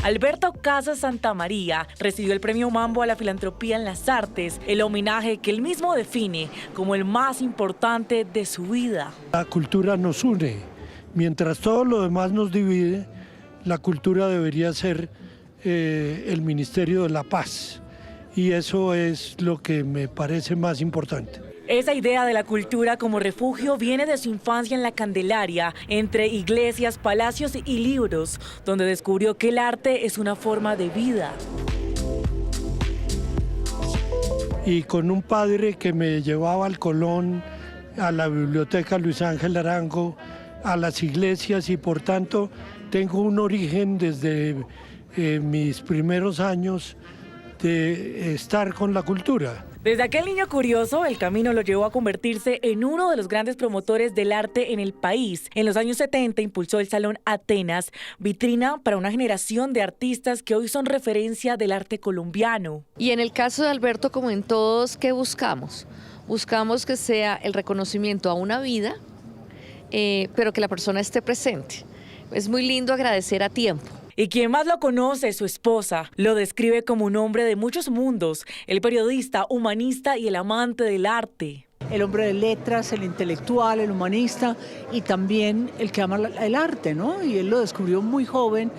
Speaker 24: Alberto Casas Santamaría recibió el premio Mambo a la filantropía en las artes, el homenaje que él mismo define como el más importante de su vida.
Speaker 25: La cultura nos une, mientras todo lo demás nos divide, la cultura debería ser el Ministerio de la Paz, y eso es lo que me parece más importante.
Speaker 24: Esa idea de la cultura como refugio viene de su infancia en la Candelaria, entre iglesias, palacios y libros, donde descubrió que el arte es una forma de vida.
Speaker 25: Y con un padre que me llevaba al Colón, a la biblioteca Luis Ángel Arango, a las iglesias, y por tanto tengo un origen desde mis primeros años de estar con la cultura.
Speaker 24: Desde aquel niño curioso, el camino lo llevó a convertirse en uno de los grandes promotores del arte en el país. En los años 70 impulsó el Salón Atenas, vitrina para una generación de artistas que hoy son referencia del arte colombiano.
Speaker 26: Y en el caso de Alberto, como en todos, ¿qué buscamos? Buscamos que sea el reconocimiento a una vida, pero que la persona esté presente. Es muy lindo agradecer a tiempo.
Speaker 24: Y quien más lo conoce es su esposa. Lo describe como un hombre de muchos mundos, el periodista, humanista y el amante del arte.
Speaker 27: El hombre de letras, el intelectual, el humanista y también el que ama el arte, ¿no? Y él lo descubrió muy joven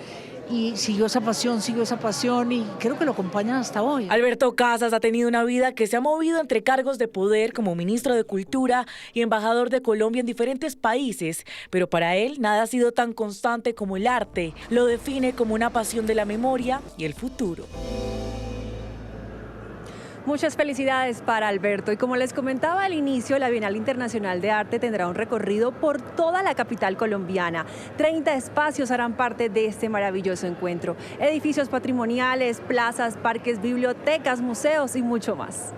Speaker 27: y siguió esa pasión y creo que lo acompaña hasta hoy.
Speaker 24: Alberto Casas ha tenido una vida que se ha movido entre cargos de poder como ministro de Cultura y embajador de Colombia en diferentes países, pero para él nada ha sido tan constante como el arte. Lo define como una pasión de la memoria y el futuro.
Speaker 21: Muchas felicidades para Alberto. Y como les comentaba al inicio, la Bienal Internacional de Arte tendrá un recorrido por toda la capital colombiana. 30 espacios harán parte de este maravilloso encuentro. Edificios patrimoniales, plazas, parques, bibliotecas, museos y mucho más.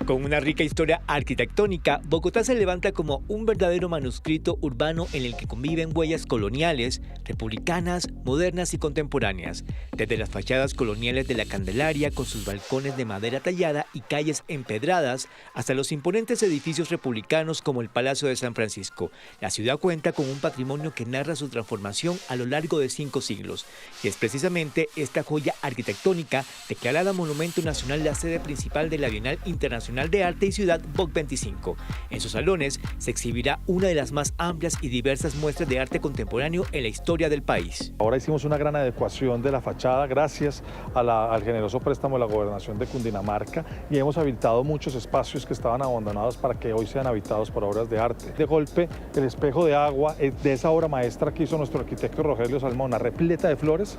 Speaker 4: Con una rica historia arquitectónica, Bogotá se levanta como un verdadero manuscrito urbano en el que conviven huellas coloniales, republicanas, modernas y contemporáneas. Desde las fachadas coloniales de la Candelaria con sus balcones de madera tallada y calles empedradas, hasta los imponentes edificios republicanos como el Palacio de San Francisco. La ciudad cuenta con un patrimonio que narra su transformación a lo largo de 5 siglos. Y es precisamente esta joya arquitectónica, declarada Monumento Nacional, la sede principal de la Bienal Internacional de Arte y Ciudad BOC 25. En sus salones se exhibirá una de las más amplias y diversas muestras de arte contemporáneo en la historia del país.
Speaker 7: Ahora hicimos una gran adecuación de la fachada gracias al generoso préstamo de la Gobernación de Cundinamarca y hemos habilitado muchos espacios que estaban abandonados para que hoy sean habitados por obras de arte. De golpe, el espejo de agua de esa obra maestra que hizo nuestro arquitecto Rogelio Salmona, repleta de flores,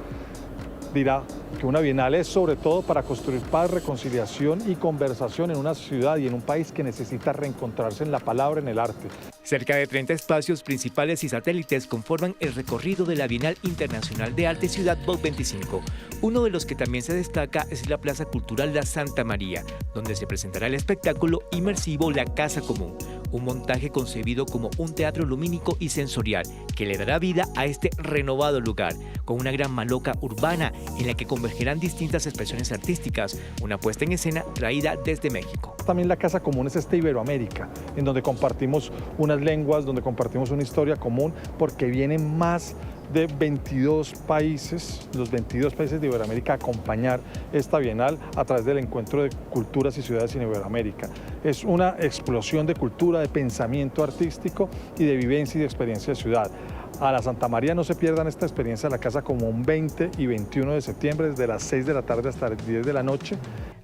Speaker 7: dirá que una bienal es sobre todo para construir paz, reconciliación y conversación en una ciudad y en un país que necesita reencontrarse en la palabra, en el arte.
Speaker 4: Cerca de 30 espacios principales y satélites conforman el recorrido de la Bienal Internacional de Arte y Ciudad BOC 25. Uno de los que también se destaca es la Plaza Cultural La Santa María, donde se presentará el espectáculo inmersivo La Casa Común, un montaje concebido como un teatro lumínico y sensorial que le dará vida a este renovado lugar, con una gran maloca urbana en la que convergerán distintas expresiones artísticas, una puesta en escena traída desde México.
Speaker 7: También la Casa Común es Iberoamérica, en donde compartimos unas lenguas, donde compartimos una historia común, porque vienen más de 22 países, los 22 países de Iberoamérica, a acompañar esta Bienal a través del encuentro de culturas y ciudades en Iberoamérica. Es una explosión de cultura, de pensamiento artístico y de vivencia y de experiencia de ciudad. A la Santa María no se pierdan esta experiencia de la Casa Común 20 y 21 de septiembre, desde las 6 de la tarde hasta las 10 de la noche.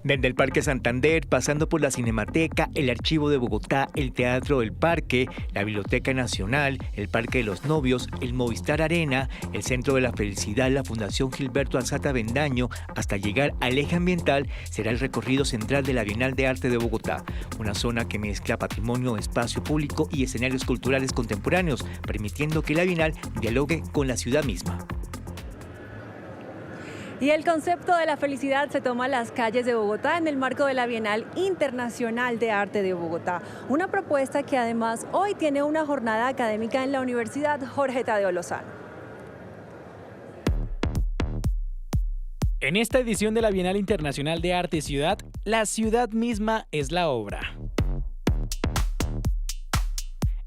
Speaker 4: Desde el Parque Santander, pasando por la Cinemateca, el Archivo de Bogotá, el Teatro del Parque, la Biblioteca Nacional, el Parque de los Novios, el Movistar Arena, el Centro de la Felicidad, la Fundación Gilberto Alzate Avendaño, hasta llegar al eje ambiental, será el recorrido central de la Bienal de Arte de Bogotá, una zona que mezcla patrimonio, espacio público y escenarios culturales contemporáneos, permitiendo que la Bienal dialogue con la ciudad misma.
Speaker 21: Y el concepto de la felicidad se toma a las calles de Bogotá en el marco de la Bienal Internacional de Arte de Bogotá. Una propuesta que además hoy tiene una jornada académica en la Universidad Jorge Tadeo Lozano.
Speaker 8: En esta edición de la Bienal Internacional de Arte y Ciudad, la ciudad misma es la obra.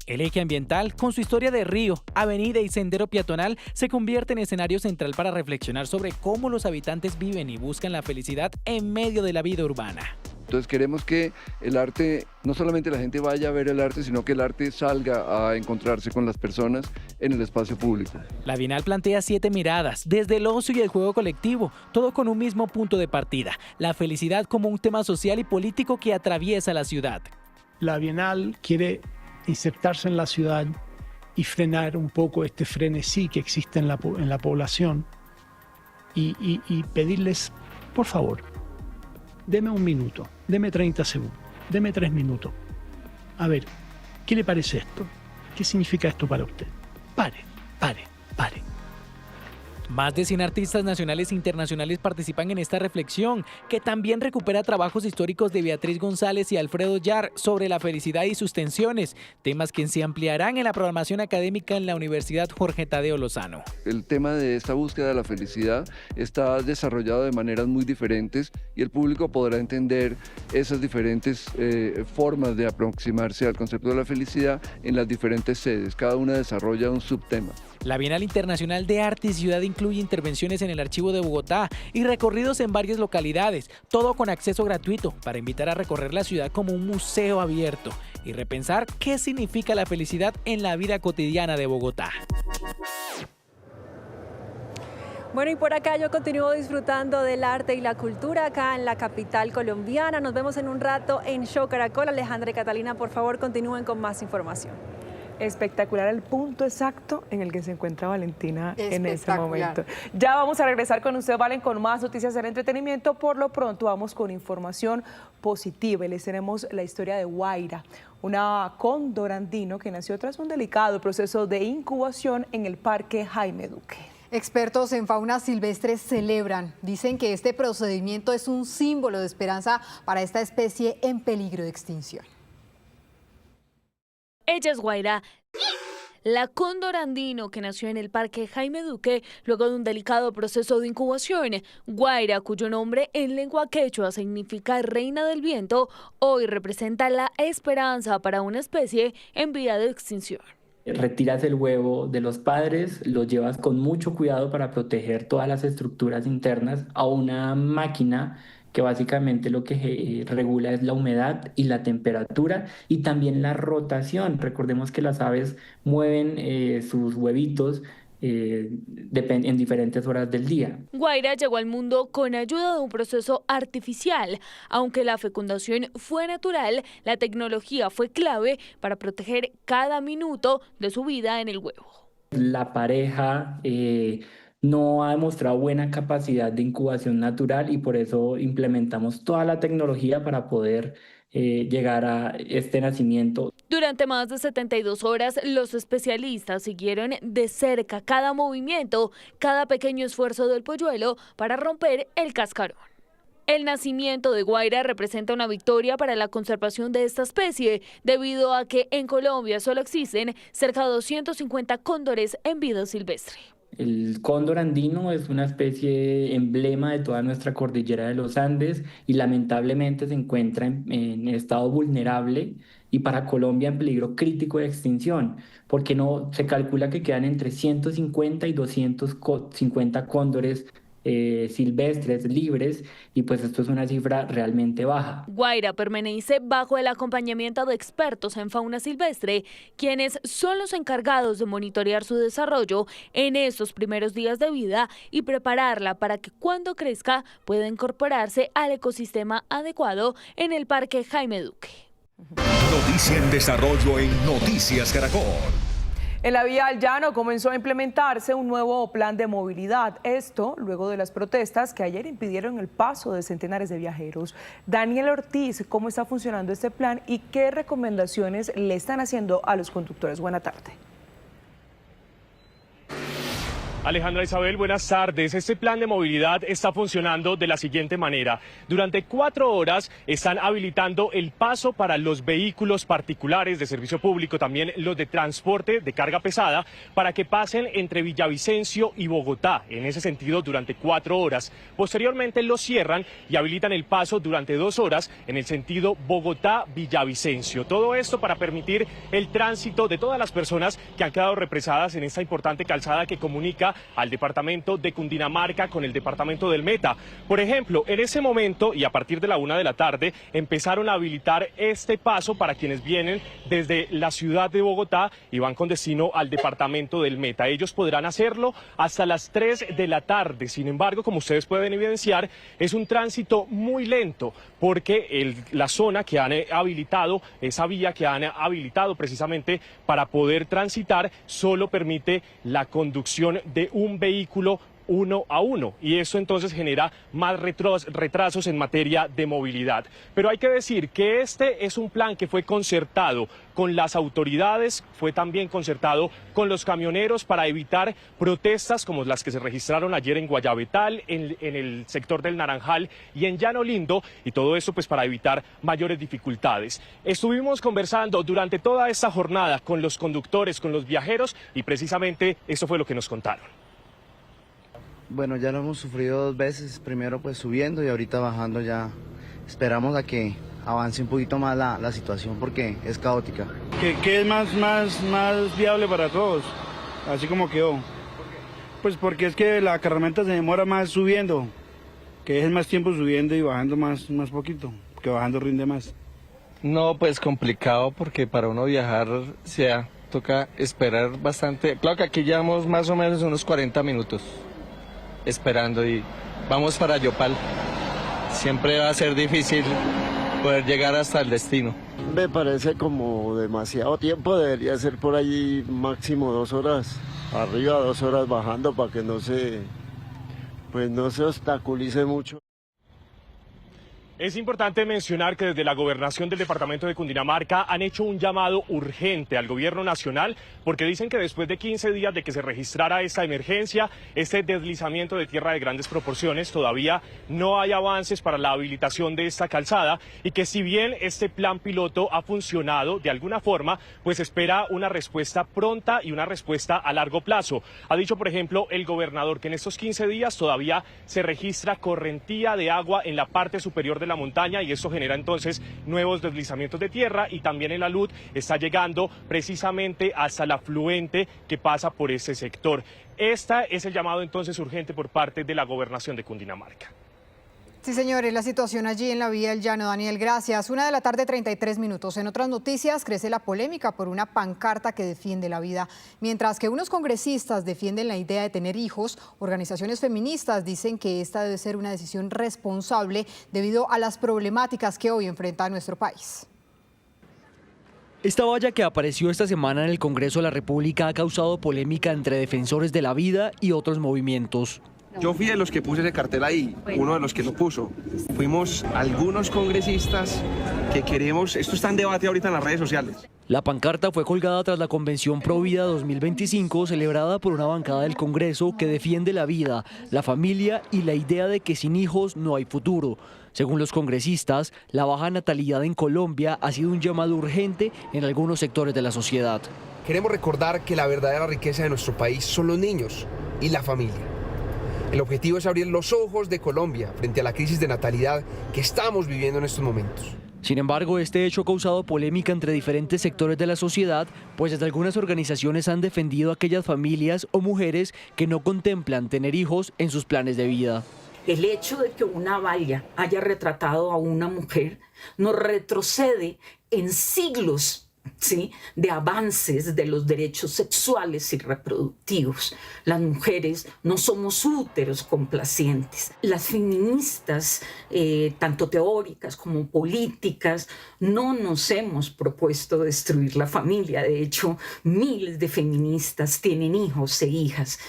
Speaker 8: El eje ambiental, con su historia de río, avenida y sendero peatonal, se convierte en escenario central para reflexionar sobre cómo los habitantes viven y buscan la felicidad en medio de la vida urbana.
Speaker 9: Entonces queremos que el arte, no solamente la gente vaya a ver el arte, sino que el arte salga a encontrarse con las personas en el espacio público.
Speaker 8: La Bienal plantea 7 miradas, desde el ocio y el juego colectivo, todo con un mismo punto de partida, la felicidad como un tema social y político que atraviesa la ciudad.
Speaker 25: La Bienal quiere insertarse en la ciudad y frenar un poco este frenesí que existe en la población y pedirles, por favor, deme un minuto, deme 30 segundos, deme 3 minutos. A ver, ¿qué le parece esto? ¿Qué significa esto para usted? Pare.
Speaker 8: Más de 100 artistas nacionales e internacionales participan en esta reflexión, que también recupera trabajos históricos de Beatriz González y Alfredo Yar sobre la felicidad y sus tensiones, temas que se ampliarán en la programación académica en la Universidad Jorge Tadeo Lozano.
Speaker 9: El tema de esta búsqueda de la felicidad está desarrollado de maneras muy diferentes y el público podrá entender esas diferentes formas de aproximarse al concepto de la felicidad en las diferentes sedes. Cada una desarrolla un subtema.
Speaker 8: La Bienal Internacional de Arte y Ciudad incluye intervenciones en el Archivo de Bogotá y recorridos en varias localidades, todo con acceso gratuito para invitar a recorrer la ciudad como un museo abierto y repensar qué significa la felicidad en la vida cotidiana de Bogotá.
Speaker 21: Bueno, y por acá yo continúo disfrutando del arte y la cultura acá en la capital colombiana. Nos vemos en un rato en Show Caracol. Alejandra y Catalina, por favor, continúen con más información.
Speaker 2: Espectacular el punto exacto en el que se encuentra Valentina en ese momento. Ya vamos a regresar con usted, Valen, con más noticias del entretenimiento. Por lo pronto vamos con información positiva y les tenemos la historia de Guaira, una cóndor andino que nació tras un delicado proceso de incubación en el Parque Jaime Duque.
Speaker 3: Expertos en fauna silvestre celebran, dicen que este procedimiento es un símbolo de esperanza para esta especie en peligro de extinción.
Speaker 6: Ella es Guaira, la cóndor andino que nació en el Parque Jaime Duque luego de un delicado proceso de incubación. Guaira, cuyo nombre en lengua quechua significa reina del viento, hoy representa la esperanza para una especie en vía de extinción.
Speaker 10: Retiras el huevo de los padres, lo llevas con mucho cuidado para proteger todas las estructuras internas a una máquina que básicamente lo que regula es la humedad y la temperatura y también la rotación. Recordemos que las aves mueven sus huevitos en diferentes horas del día.
Speaker 6: Guaira llegó al mundo con ayuda de un proceso artificial. Aunque la fecundación fue natural, la tecnología fue clave para proteger cada minuto de su vida en el huevo.
Speaker 10: La pareja no ha demostrado buena capacidad de incubación natural y por eso implementamos toda la tecnología para poder llegar a este nacimiento.
Speaker 6: Durante más de 72 horas, los especialistas siguieron de cerca cada movimiento, cada pequeño esfuerzo del polluelo para romper el cascarón. El nacimiento de Guaira representa una victoria para la conservación de esta especie, debido a que en Colombia solo existen cerca de 250 cóndores en vida silvestre.
Speaker 10: El cóndor andino es una especie emblema de toda nuestra cordillera de los Andes y lamentablemente se encuentra en estado vulnerable y para Colombia en peligro crítico de extinción, porque no se calcula que quedan entre 150 y 250 cóndores silvestres libres y pues esto es una cifra realmente baja.
Speaker 6: Guaira permanece bajo el acompañamiento de expertos en fauna silvestre, quienes son los encargados de monitorear su desarrollo en estos primeros días de vida y prepararla para que cuando crezca pueda incorporarse al ecosistema adecuado en el Parque Jaime Duque.
Speaker 11: Noticia en desarrollo en Noticias Caracol.
Speaker 2: En la vía al llano comenzó a implementarse un nuevo plan de movilidad. Esto luego de las protestas que ayer impidieron el paso de centenares de viajeros. Daniel Ortiz, ¿cómo está funcionando este plan y qué recomendaciones le están haciendo a los conductores? Buena tarde.
Speaker 12: Alejandra Isabel, buenas tardes. Este plan de movilidad está funcionando de la siguiente manera. Durante 4 horas están habilitando el paso para los vehículos particulares de servicio público, también los de transporte de carga pesada, para que pasen entre Villavicencio y Bogotá. En ese sentido, durante 4 horas. Posteriormente los cierran y habilitan el paso durante 2 horas en el sentido Bogotá-Villavicencio. Todo esto para permitir el tránsito de todas las personas que han quedado represadas en esta importante calzada que comunica al departamento de Cundinamarca con el departamento del Meta. Por ejemplo, en ese momento y a partir de la 1 de la tarde empezaron a habilitar este paso para quienes vienen desde la ciudad de Bogotá y van con destino al departamento del Meta. Ellos podrán hacerlo hasta las 3 de la tarde. Sin embargo, como ustedes pueden evidenciar, es un tránsito muy lento porque la zona que han habilitado, esa vía que han habilitado precisamente para poder transitar, solo permite la conducción de un vehículo 1 a 1 y eso entonces genera más retrasos en materia de movilidad. Pero hay que decir que este es un plan que fue concertado con las autoridades, fue también concertado con los camioneros para evitar protestas como las que se registraron ayer en Guayabetal, en el sector del Naranjal y en Llano Lindo, y todo esto pues para evitar mayores dificultades. Estuvimos conversando durante toda esta jornada con los conductores, con los viajeros y precisamente eso fue lo que nos contaron.
Speaker 13: Bueno, ya lo hemos sufrido 2 veces, primero pues subiendo y ahorita bajando ya. Esperamos a que avance un poquito más la situación porque es caótica.
Speaker 14: ¿Qué es más viable para todos? Así como quedó. Pues porque es que la cargamenta se demora más subiendo, que es más tiempo subiendo y bajando más poquito, que bajando rinde más.
Speaker 16: No, pues complicado porque para uno viajar toca esperar bastante. Claro que aquí llevamos más o menos unos 40 minutos. Esperando y vamos para Yopal. Siempre va a ser difícil poder llegar hasta el destino.
Speaker 1: Me parece como demasiado tiempo, debería ser por ahí máximo 2 horas, arriba 2 horas bajando para que no se obstaculice mucho.
Speaker 12: Es importante mencionar que desde la gobernación del departamento de Cundinamarca han hecho un llamado urgente al gobierno nacional porque dicen que después de 15 días de que se registrara esta emergencia, este deslizamiento de tierra de grandes proporciones, todavía no hay avances para la habilitación de esta calzada y que si bien este plan piloto ha funcionado de alguna forma, pues espera una respuesta pronta y una respuesta a largo plazo. Ha dicho, por ejemplo, el gobernador que en estos 15 días todavía se registra correntía de agua en la parte superior de la montaña y esto genera entonces nuevos deslizamientos de tierra y también el alud está llegando precisamente hasta el afluente que pasa por ese sector. Este es el llamado entonces urgente por parte de la gobernación de Cundinamarca.
Speaker 3: Sí, señores, la situación allí en la vía del Llano. Daniel, gracias. 1:33 p.m. En otras noticias, crece la polémica por una pancarta que defiende la vida. Mientras que unos congresistas defienden la idea de tener hijos, organizaciones feministas dicen que esta debe ser una decisión responsable debido a las problemáticas que hoy enfrenta nuestro país.
Speaker 15: Esta valla que apareció esta semana en el Congreso de la República ha causado polémica entre defensores de la vida y otros movimientos.
Speaker 17: Yo fui de los que puse ese cartel ahí, uno de los que lo puso. Fuimos algunos congresistas que queremos, esto está en debate ahorita en las redes sociales.
Speaker 15: La pancarta fue colgada tras la Convención Pro Vida 2025, celebrada por una bancada del Congreso que defiende la vida, la familia y la idea de que sin hijos no hay futuro. Según los congresistas, la baja natalidad en Colombia ha sido un llamado urgente en algunos sectores de la sociedad.
Speaker 18: Queremos recordar que la verdadera riqueza de nuestro país son los niños y la familia. El objetivo es abrir los ojos de Colombia frente a la crisis de natalidad que estamos viviendo en estos momentos.
Speaker 15: Sin embargo, este hecho ha causado polémica entre diferentes sectores de la sociedad, pues desde algunas organizaciones han defendido a aquellas familias o mujeres que no contemplan tener hijos en sus planes de vida.
Speaker 19: El hecho de que una valla haya retratado a una mujer nos retrocede en siglos, ¿sí?, de avances de los derechos sexuales y reproductivos. Las mujeres no somos úteros complacientes. Las feministas, tanto teóricas como políticas, no nos hemos propuesto destruir la familia. De hecho, miles de feministas tienen hijos e hijas.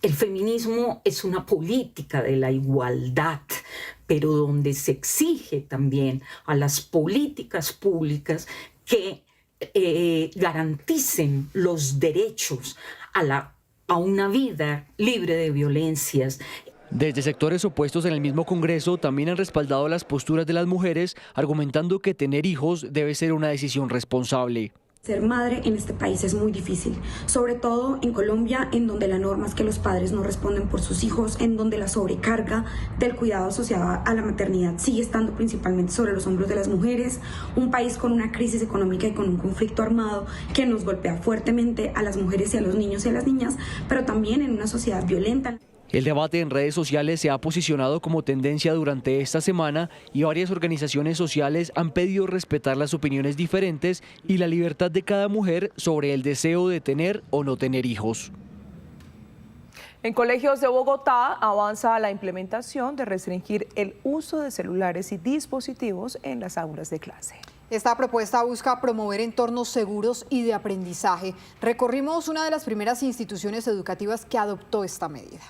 Speaker 19: El feminismo es una política de la igualdad, pero donde se exige también a las políticas públicas que garanticen los derechos a una vida libre de violencias.
Speaker 15: Desde sectores opuestos en el mismo Congreso también han respaldado las posturas de las mujeres, argumentando que tener hijos debe ser una decisión responsable.
Speaker 20: Ser madre en este país es muy difícil, sobre todo en Colombia, en donde la norma es que los padres no responden por sus hijos, en donde la sobrecarga del cuidado asociado a la maternidad sigue estando principalmente sobre los hombros de las mujeres, un país con una crisis económica y con un conflicto armado que nos golpea fuertemente a las mujeres y a los niños y a las niñas, pero también en una sociedad violenta.
Speaker 15: El debate en redes sociales se ha posicionado como tendencia durante esta semana y varias organizaciones sociales han pedido respetar las opiniones diferentes y la libertad de cada mujer sobre el deseo de tener o no tener hijos.
Speaker 2: En colegios de Bogotá avanza la implementación de restringir el uso de celulares y dispositivos en las aulas de clase.
Speaker 3: Esta propuesta busca promover entornos seguros y de aprendizaje. Recorrimos una de las primeras instituciones educativas que adoptó esta medida.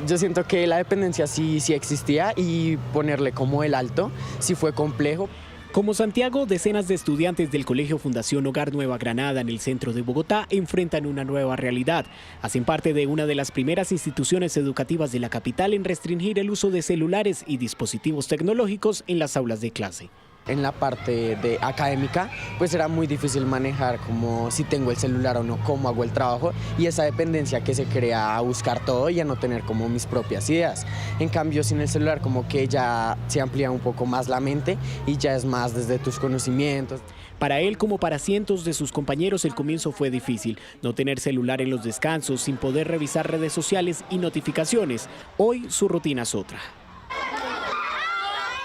Speaker 22: Yo siento que la dependencia sí existía y ponerle como el alto sí fue complejo.
Speaker 28: Como Santiago, decenas de estudiantes del Colegio Fundación Hogar Nueva Granada en el centro de Bogotá enfrentan una nueva realidad. Hacen parte de una de las primeras instituciones educativas de la capital en restringir el uso de celulares y dispositivos tecnológicos en las aulas de clase.
Speaker 22: En la parte académica, pues era muy difícil manejar como si tengo el celular o no, cómo hago el trabajo y esa dependencia que se crea a buscar todo y a no tener como mis propias ideas. En cambio, sin el celular como que ya se amplía un poco más la mente y ya es más desde tus conocimientos.
Speaker 28: Para él, como para cientos de sus compañeros, el comienzo fue difícil. No tener celular en los descansos, sin poder revisar redes sociales y notificaciones. Hoy su rutina es otra.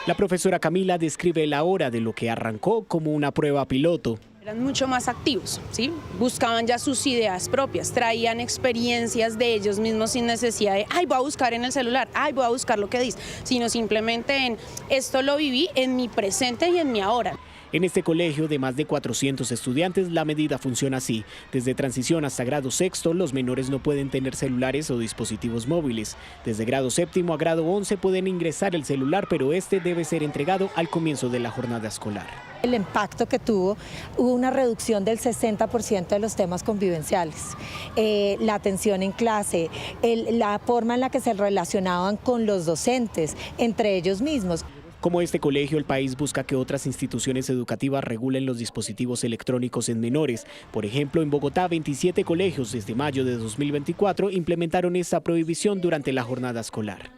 Speaker 28: La profesora Camila describe la hora de lo que arrancó como una prueba piloto.
Speaker 4: Eran mucho más activos, ¿sí? Buscaban ya sus ideas propias, traían experiencias de ellos mismos sin necesidad de, ay, voy a buscar en el celular, ay, voy a buscar lo que dice, sino simplemente en, esto lo viví en mi presente y en mi ahora.
Speaker 28: En este colegio de más de 400 estudiantes, la medida funciona así. Desde transición hasta grado sexto, los menores no pueden tener celulares o dispositivos móviles. Desde grado séptimo a grado 11 pueden ingresar el celular, pero este debe ser entregado al comienzo de la jornada escolar.
Speaker 5: El impacto que hubo una reducción del 60% de los temas convivenciales, la atención en clase, la forma en la que se relacionaban con los docentes, entre ellos mismos.
Speaker 28: Como este colegio, el país busca que otras instituciones educativas regulen los dispositivos electrónicos en menores. Por ejemplo, en Bogotá, 27 colegios desde mayo de 2024 implementaron esta prohibición durante la jornada escolar.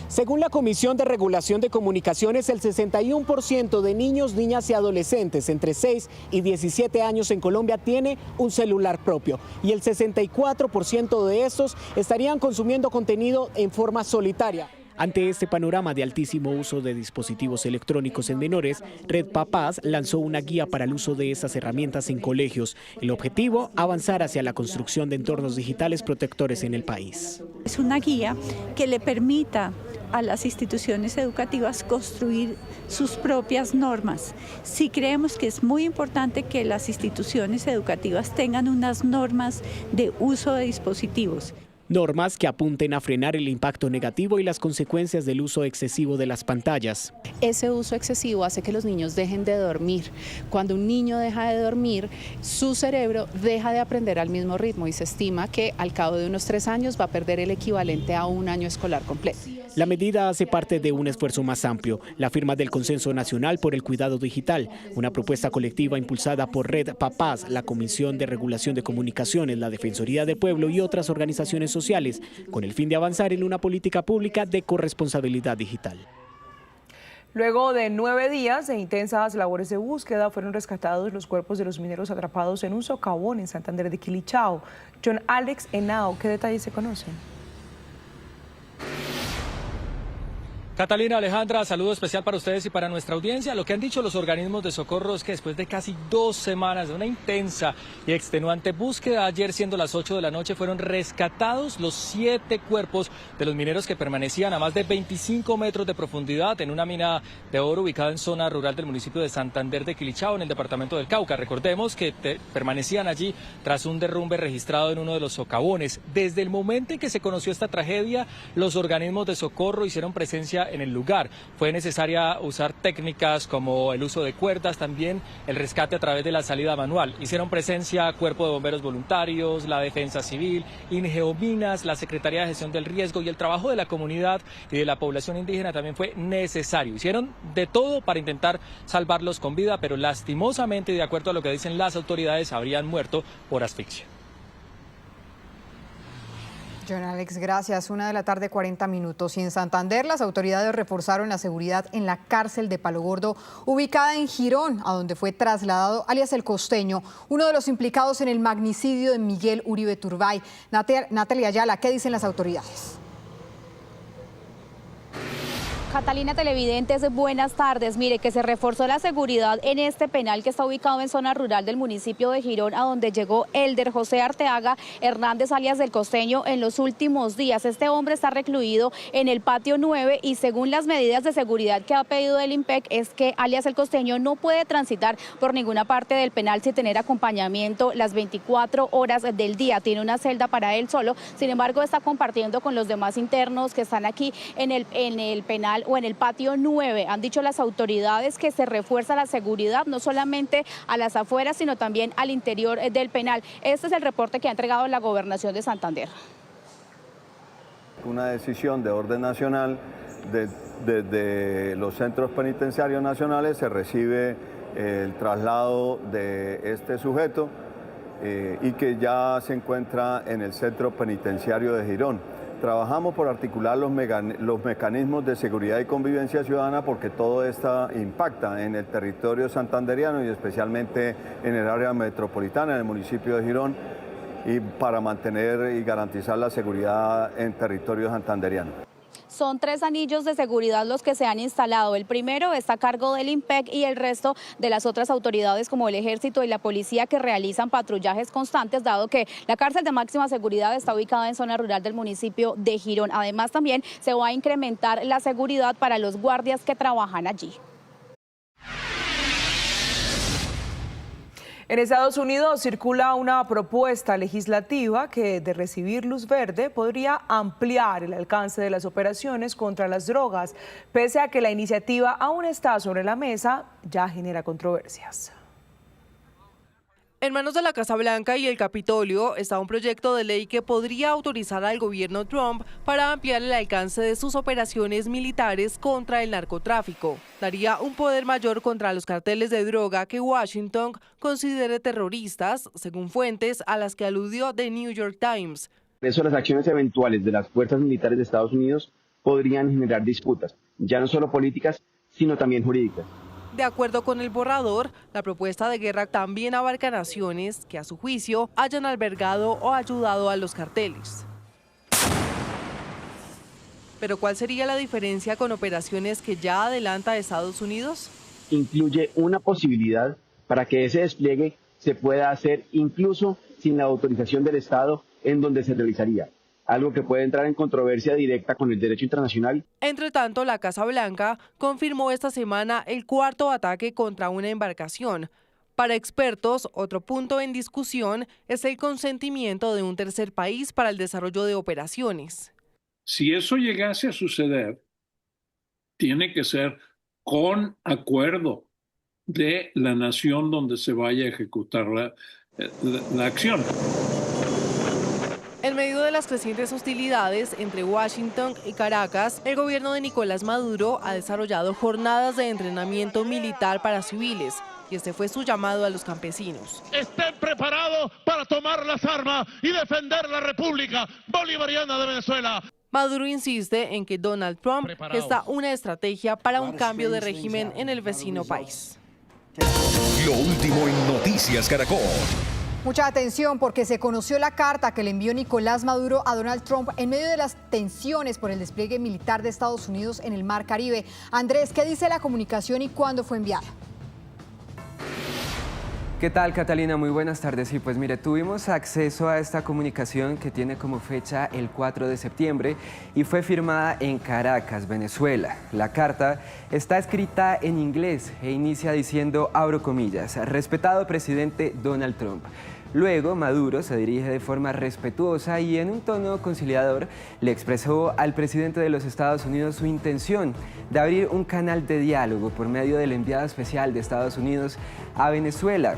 Speaker 28: Según la Comisión de Regulación de Comunicaciones, el 61% de niños, niñas y adolescentes entre 6 y 17 años en Colombia tiene un celular propio y el 64% de estos estarían consumiendo contenido en forma solitaria. Ante este panorama de altísimo uso de dispositivos electrónicos en menores, Red Papás lanzó una guía para el uso de estas herramientas en colegios. El objetivo, avanzar hacia la construcción de entornos digitales protectores en el país.
Speaker 7: Es una guía que le permita a las instituciones educativas construir sus propias normas. Sí creemos que es muy importante que las instituciones educativas tengan unas normas de uso de dispositivos.
Speaker 28: Normas que apunten a frenar el impacto negativo y las consecuencias del uso excesivo de las pantallas.
Speaker 23: Ese uso excesivo hace que los niños dejen de dormir. Cuando un niño deja de dormir, su cerebro deja de aprender al mismo ritmo y se estima que al cabo de unos 3 años va a perder el equivalente a un año escolar completo.
Speaker 28: La medida hace parte de un esfuerzo más amplio, la firma del Consenso Nacional por el Cuidado Digital, una propuesta colectiva impulsada por Red Papás, la Comisión de Regulación de Comunicaciones, la Defensoría del Pueblo y otras organizaciones sociales, con el fin de avanzar en una política pública de corresponsabilidad digital.
Speaker 2: Luego de 9 días de intensas labores de búsqueda, fueron rescatados los cuerpos de los mineros atrapados en un socavón en Santander de Quilichao. John Alex Henao, ¿qué detalles se conocen?
Speaker 24: Catalina, Alejandra, saludo especial para ustedes y para nuestra audiencia. Lo que han dicho los organismos de socorro es que después de casi 2 semanas de una intensa y extenuante búsqueda, ayer siendo las 8 de la noche, fueron rescatados los 7 cuerpos de los mineros que permanecían a más de 25 metros de profundidad en una mina de oro ubicada en zona rural del municipio de Santander de Quilichao, en el departamento del Cauca. Recordemos que permanecían allí tras un derrumbe registrado en uno de los socavones. Desde el momento en que se conoció esta tragedia, los organismos de socorro hicieron presencia en el lugar. Fue necesaria usar técnicas como el uso de cuerdas, también el rescate a través de la salida manual. Hicieron presencia Cuerpo de Bomberos Voluntarios, la Defensa Civil, Ingeominas, la Secretaría de Gestión del Riesgo, y el trabajo de la comunidad y de la población indígena también fue necesario. Hicieron de todo para intentar salvarlos con vida, pero lastimosamente, y de acuerdo a lo que dicen las autoridades, habrían muerto por asfixia.
Speaker 3: John Alex, gracias. 1:40 p.m. Y en Santander, las autoridades reforzaron la seguridad en la cárcel de Palo Gordo, ubicada en Girón, a donde fue trasladado alias El Costeño, uno de los implicados en el magnicidio de Miguel Uribe Turbay. Natalia Ayala, ¿qué dicen las autoridades?
Speaker 25: Catalina, televidentes, buenas tardes. Mire, que se reforzó la seguridad en este penal que está ubicado en zona rural del municipio de Girón, a donde llegó Elder José Arteaga Hernández, alias El Costeño, en los últimos días. Este hombre está recluido en el patio 9 y según las medidas de seguridad que ha pedido el IMPEC, es que alias El Costeño no puede transitar por ninguna parte del penal sin tener acompañamiento las 24 horas del día. Tiene una celda para él solo, sin embargo está compartiendo con los demás internos que están aquí en el penal o en el patio 9. Han dicho las autoridades que se refuerza la seguridad no solamente a las afueras, sino también al interior del penal. Este es el reporte que ha entregado la Gobernación de Santander.
Speaker 26: Una decisión de orden nacional desde los centros penitenciarios nacionales se recibe el traslado de este sujeto y que ya se encuentra en el centro penitenciario de Girón. Trabajamos por articular los mecanismos de seguridad y convivencia ciudadana porque todo esto impacta en el territorio santanderiano y especialmente en el área metropolitana, en el municipio de Girón, y para mantener y garantizar la seguridad en territorio santanderiano.
Speaker 25: Son 3 anillos de seguridad los que se han instalado. El primero está a cargo del IMPEC y el resto de las otras autoridades como el Ejército y la Policía, que realizan patrullajes constantes, dado que la cárcel de máxima seguridad está ubicada en zona rural del municipio de Girón. Además, también se va a incrementar la seguridad para los guardias que trabajan allí.
Speaker 2: En Estados Unidos circula una propuesta legislativa que, de recibir luz verde, podría ampliar el alcance de las operaciones contra las drogas. Pese a que la iniciativa aún está sobre la mesa, ya genera controversias.
Speaker 6: En manos de la Casa Blanca y el Capitolio está un proyecto de ley que podría autorizar al gobierno Trump para ampliar el alcance de sus operaciones militares contra el narcotráfico. Daría un poder mayor contra los carteles de droga que Washington considere terroristas, según fuentes a las que aludió The New York Times.
Speaker 8: Por eso las acciones eventuales de las fuerzas militares de Estados Unidos podrían generar disputas, ya no solo políticas, sino también jurídicas.
Speaker 6: De acuerdo con el borrador, la propuesta de guerra también abarca naciones que, a su juicio, hayan albergado o ayudado a los carteles. ¿Pero cuál sería la diferencia con operaciones que ya adelanta Estados Unidos?
Speaker 8: Incluye una posibilidad para que ese despliegue se pueda hacer incluso sin la autorización del Estado en donde se realizaría, algo que puede entrar en controversia directa con el derecho internacional.
Speaker 6: Entre tanto, la Casa Blanca confirmó esta semana el 4º ataque contra una embarcación. Para expertos, otro punto en discusión es el consentimiento de un tercer país para el desarrollo de operaciones.
Speaker 9: Si eso llegase a suceder, tiene que ser con acuerdo de la nación donde se vaya a ejecutar la acción.
Speaker 6: En medio de las crecientes hostilidades entre Washington y Caracas, el gobierno de Nicolás Maduro ha desarrollado jornadas de entrenamiento militar para civiles, y este fue su llamado a los campesinos.
Speaker 10: Estén preparados para tomar las armas y defender la República Bolivariana de Venezuela.
Speaker 6: Maduro insiste en que Donald Trump gesta una estrategia para un cambio de régimen en el vecino país.
Speaker 11: Lo último en Noticias Caracol.
Speaker 3: Mucha atención, porque se conoció la carta que le envió Nicolás Maduro a Donald Trump en medio de las tensiones por el despliegue militar de Estados Unidos en el Mar Caribe. Andrés, ¿qué dice la comunicación y cuándo fue enviada?
Speaker 13: ¿Qué tal, Catalina? Muy buenas tardes. Sí, pues mire, tuvimos acceso a esta comunicación que tiene como fecha el 4 de septiembre y fue firmada en Caracas, Venezuela. La carta está escrita en inglés e inicia diciendo, abro comillas, respetado presidente Donald Trump. Luego, Maduro se dirige de forma respetuosa y en un tono conciliador le expresó al presidente de los Estados Unidos su intención de abrir un canal de diálogo por medio del enviado especial de Estados Unidos a Venezuela.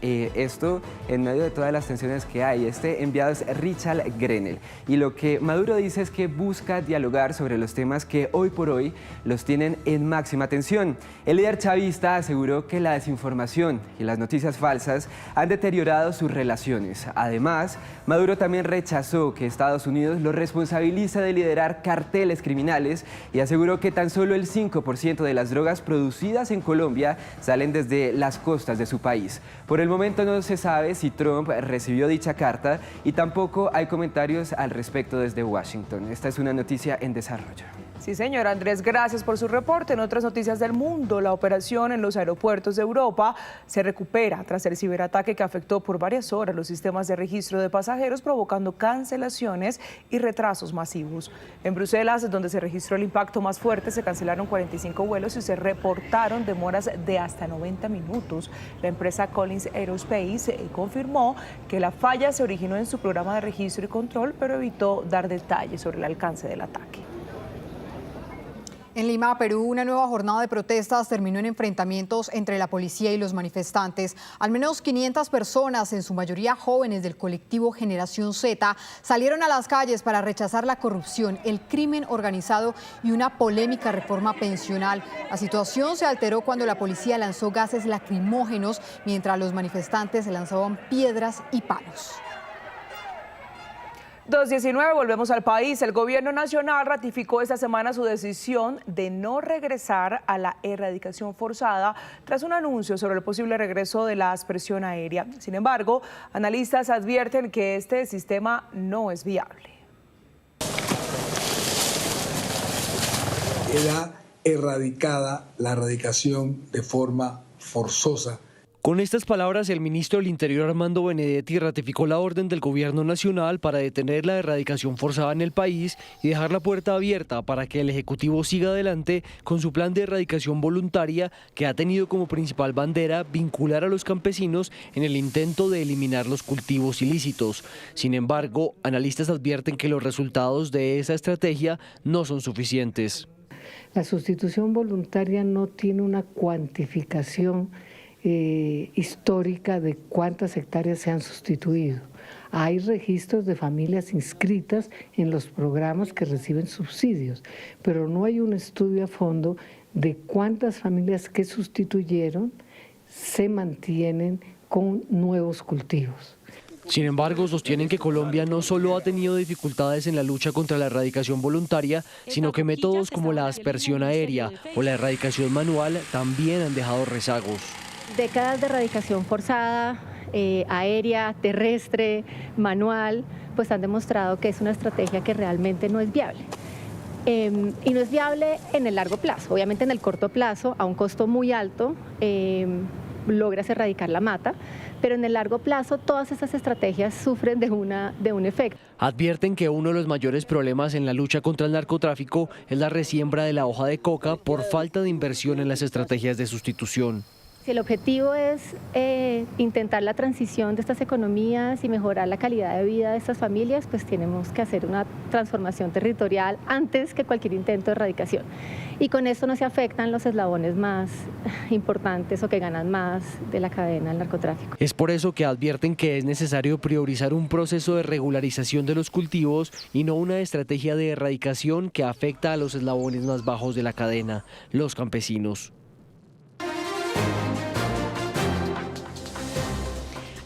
Speaker 13: Esto en medio de todas las tensiones que hay. Este enviado es Richard Grenell y lo que Maduro dice es que busca dialogar sobre los temas que hoy por hoy los tienen en máxima tensión. El líder chavista aseguró que la desinformación y las noticias falsas han deteriorado sus relaciones. Además, Maduro también rechazó que Estados Unidos lo responsabiliza de liderar carteles criminales y aseguró que tan solo el 5% de las drogas producidas en Colombia salen desde las costas de su país. Por el momento no se sabe si Trump recibió dicha carta y tampoco hay comentarios al respecto desde Washington. Esta es una noticia en desarrollo.
Speaker 2: Sí, señor Andrés, gracias por su reporte. En otras noticias del mundo, la operación en los aeropuertos de Europa se recupera tras el ciberataque que afectó por varias horas los sistemas de registro de pasajeros, provocando cancelaciones y retrasos masivos. En Bruselas, donde se registró el impacto más fuerte, se cancelaron 45 vuelos y se reportaron demoras de hasta 90 minutos. La empresa Collins Aerospace confirmó que la falla se originó en su programa de registro y control, pero evitó dar detalles sobre el alcance del ataque.
Speaker 3: En Lima, Perú, una nueva jornada de protestas terminó en enfrentamientos entre la policía y los manifestantes. Al menos 500 personas, en su mayoría jóvenes del colectivo Generación Z, salieron a las calles para rechazar la corrupción, el crimen organizado y una polémica reforma pensional. La situación se alteró cuando la policía lanzó gases lacrimógenos mientras los manifestantes lanzaban piedras y palos.
Speaker 2: 2:19, volvemos al país. El gobierno nacional ratificó esta semana su decisión de no regresar a la erradicación forzada tras un anuncio sobre el posible regreso de la aspersión aérea. Sin embargo, analistas advierten que este sistema no es viable.
Speaker 1: queda erradicada la erradicación de forma forzosa.
Speaker 15: Con estas palabras, el ministro del Interior Armando Benedetti ratificó la orden del Gobierno Nacional para detener la erradicación forzada en el país y dejar la puerta abierta para que el Ejecutivo siga adelante con su plan de erradicación voluntaria que ha tenido como principal bandera vincular a los campesinos en el intento de eliminar los cultivos ilícitos. Sin embargo, analistas advierten que los resultados de esa estrategia no son suficientes.
Speaker 12: La sustitución voluntaria no tiene una cuantificación histórica de cuántas hectáreas se han sustituido. Hay registros de familias inscritas en los programas que reciben subsidios, pero no hay un estudio a fondo de cuántas familias que sustituyeron se mantienen con nuevos cultivos.
Speaker 15: Sin embargo, sostienen que Colombia no solo ha tenido dificultades en la lucha contra la erradicación voluntaria, sino que métodos como la aspersión aérea o la erradicación manual también han dejado rezagos.
Speaker 14: Décadas de erradicación forzada, aérea, terrestre, manual, pues han demostrado que es una estrategia que realmente no es viable. Y no es viable en el largo plazo. Obviamente en el corto plazo, a un costo muy alto, logras erradicar la mata, pero en el largo plazo todas esas estrategias sufren de un efecto.
Speaker 15: Advierten que uno de los mayores problemas en la lucha contra el narcotráfico es la resiembra de la hoja de coca por falta de inversión en las estrategias de sustitución.
Speaker 14: Si el objetivo es intentar la transición de estas economías y mejorar la calidad de vida de estas familias, pues tenemos que hacer una transformación territorial antes que cualquier intento de erradicación. Y con esto no se afectan los eslabones más importantes o que ganan más de la cadena del narcotráfico.
Speaker 15: Es por eso que advierten que es necesario priorizar un proceso de regularización de los cultivos y no una estrategia de erradicación que afecta a los eslabones más bajos de la cadena, los campesinos.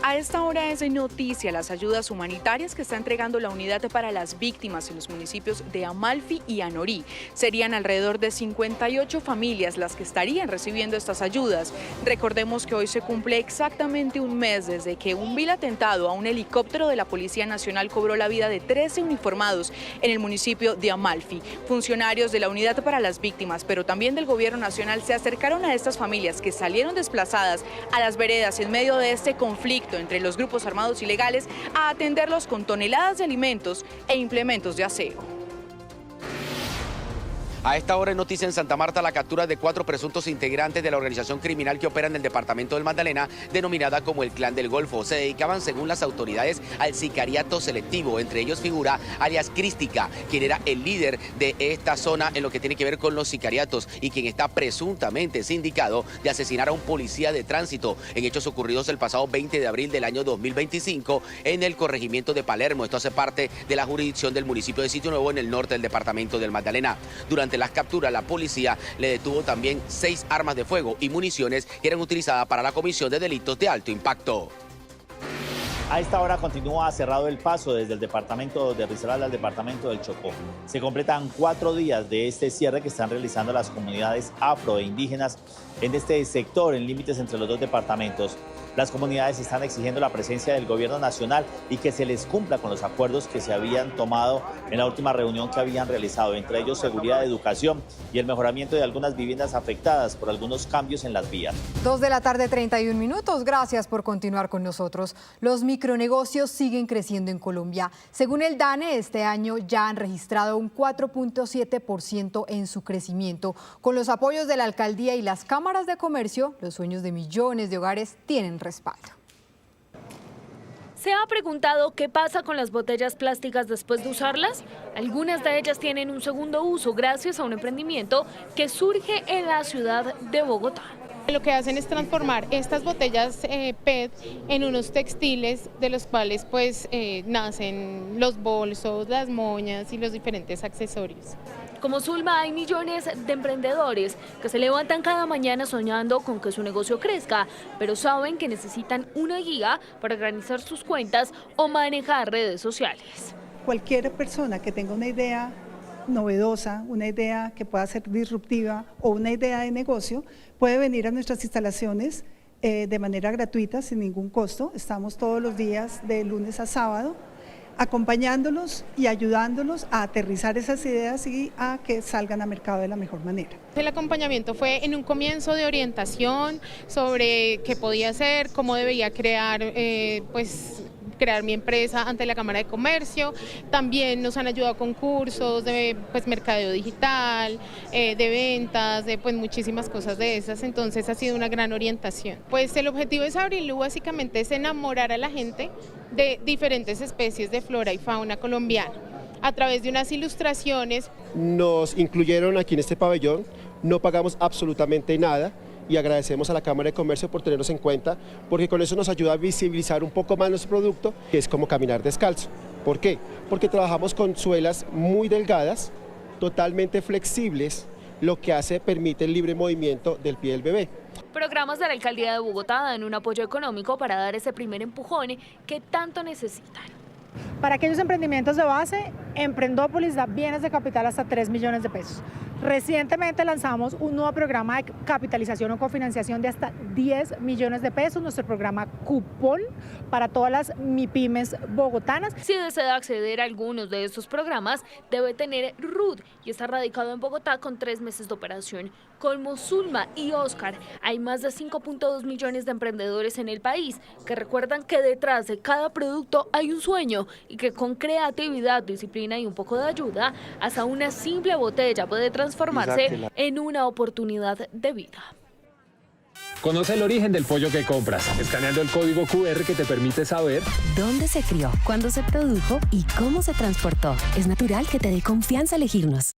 Speaker 16: A esta hora es noticia las ayudas humanitarias que está entregando la unidad para las víctimas en los municipios de Amalfi y Anorí. Serían alrededor de 58 familias las que estarían recibiendo estas ayudas. Recordemos que hoy se cumple exactamente un mes desde que un vil atentado a un helicóptero de la Policía Nacional cobró la vida de 13 uniformados en el municipio de Amalfi. Funcionarios de la unidad para las víctimas, pero también del Gobierno Nacional, se acercaron a estas familias que salieron desplazadas a las veredas en medio de este conflicto entre los grupos armados ilegales a atenderlos con toneladas de alimentos e implementos de aseo.
Speaker 17: A esta hora en noticia en Santa Marta la captura de 4 presuntos integrantes de la organización criminal que opera en el departamento del Magdalena, denominada como el Clan del Golfo. Se dedicaban, según las autoridades, al sicariato selectivo. Entre ellos figura alias Crística, quien era el líder de esta zona en lo que tiene que ver con los sicariatos y quien está presuntamente sindicado de asesinar a un policía de tránsito en hechos ocurridos el pasado 20 de abril del año 2025 en el corregimiento de Palermo. Esto hace parte de la jurisdicción del municipio de Sitio Nuevo en el norte del departamento del Magdalena. Durante las capturas, la policía le detuvo también 6 armas de fuego y municiones que eran utilizadas para la comisión de delitos de alto impacto.
Speaker 18: A esta hora continúa cerrado el paso desde el departamento de Risaralda al departamento del Chocó. Se completan 4 días de este cierre que están realizando las comunidades afro e indígenas en este sector, en límites entre los dos departamentos. Las comunidades están exigiendo la presencia del gobierno nacional y que se les cumpla con los acuerdos que se habían tomado en la última reunión que habían realizado, entre ellos seguridad, educación y el mejoramiento de algunas viviendas afectadas por algunos cambios en las vías.
Speaker 3: 2:31 p.m. Gracias por continuar con nosotros. Los micronegocios siguen creciendo en Colombia. Según el DANE, este año ya han registrado un 4.7% en su crecimiento. Con los apoyos de la alcaldía y las cámaras de comercio, los sueños de millones de hogares tienen respaldo.
Speaker 21: ¿Se ha preguntado qué pasa con las botellas plásticas después de usarlas? Algunas de ellas tienen un segundo uso gracias a un emprendimiento que surge en la ciudad de Bogotá.
Speaker 27: Lo que hacen es transformar estas botellas PET en unos textiles de los cuales pues nacen los bolsos, las moñas y los diferentes accesorios.
Speaker 21: Como Zulma, hay millones de emprendedores que se levantan cada mañana soñando con que su negocio crezca, pero saben que necesitan una guía para organizar sus cuentas o manejar redes sociales.
Speaker 29: Cualquier persona que tenga una idea novedosa, una idea que pueda ser disruptiva o una idea de negocio, puede venir a nuestras instalaciones de manera gratuita, sin ningún costo. Estamos todos los días de lunes a sábado. acompañándolos y ayudándolos a aterrizar esas ideas y a que salgan al mercado de la mejor manera.
Speaker 27: El acompañamiento fue en un comienzo de orientación sobre qué podía hacer, cómo debía crear crear mi empresa ante la Cámara de Comercio. También nos han ayudado con cursos de mercadeo digital, de ventas, de muchísimas cosas de esas. Entonces ha sido una gran orientación. Pues el objetivo de Sabrilú básicamente es enamorar a la gente de diferentes especies de flora y fauna colombiana a través de unas ilustraciones.
Speaker 4: Nos incluyeron aquí en este pabellón, no pagamos absolutamente nada. Y agradecemos a la Cámara de Comercio por tenernos en cuenta, porque con eso nos ayuda a visibilizar un poco más nuestro producto, que es como caminar descalzo. ¿Por qué? Porque trabajamos con suelas muy delgadas, totalmente flexibles, lo que permite el libre movimiento del pie del bebé.
Speaker 21: Programas de la Alcaldía de Bogotá dan un apoyo económico para dar ese primer empujón que tanto necesitan.
Speaker 5: Para aquellos emprendimientos de base, Emprendópolis da bienes de capital hasta 3 millones de pesos. Recientemente lanzamos un nuevo programa de capitalización o cofinanciación de hasta 10 millones de pesos, nuestro programa Cupón para todas las MIPYMES bogotanas.
Speaker 21: Si desea acceder a algunos de estos programas, debe tener RUT y está radicado en Bogotá con 3 meses de operación. Como Zulma y Oscar, hay más de 5.2 millones de emprendedores en el país que recuerdan que detrás de cada producto hay un sueño y que con creatividad, disciplina y un poco de ayuda, hasta una simple botella puede transformarse en una oportunidad de vida.
Speaker 7: Conoce el origen del pollo que compras, escaneando el código QR que te permite saber
Speaker 19: dónde se crió, cuándo se produjo y cómo se transportó. Es natural que te dé confianza elegirnos.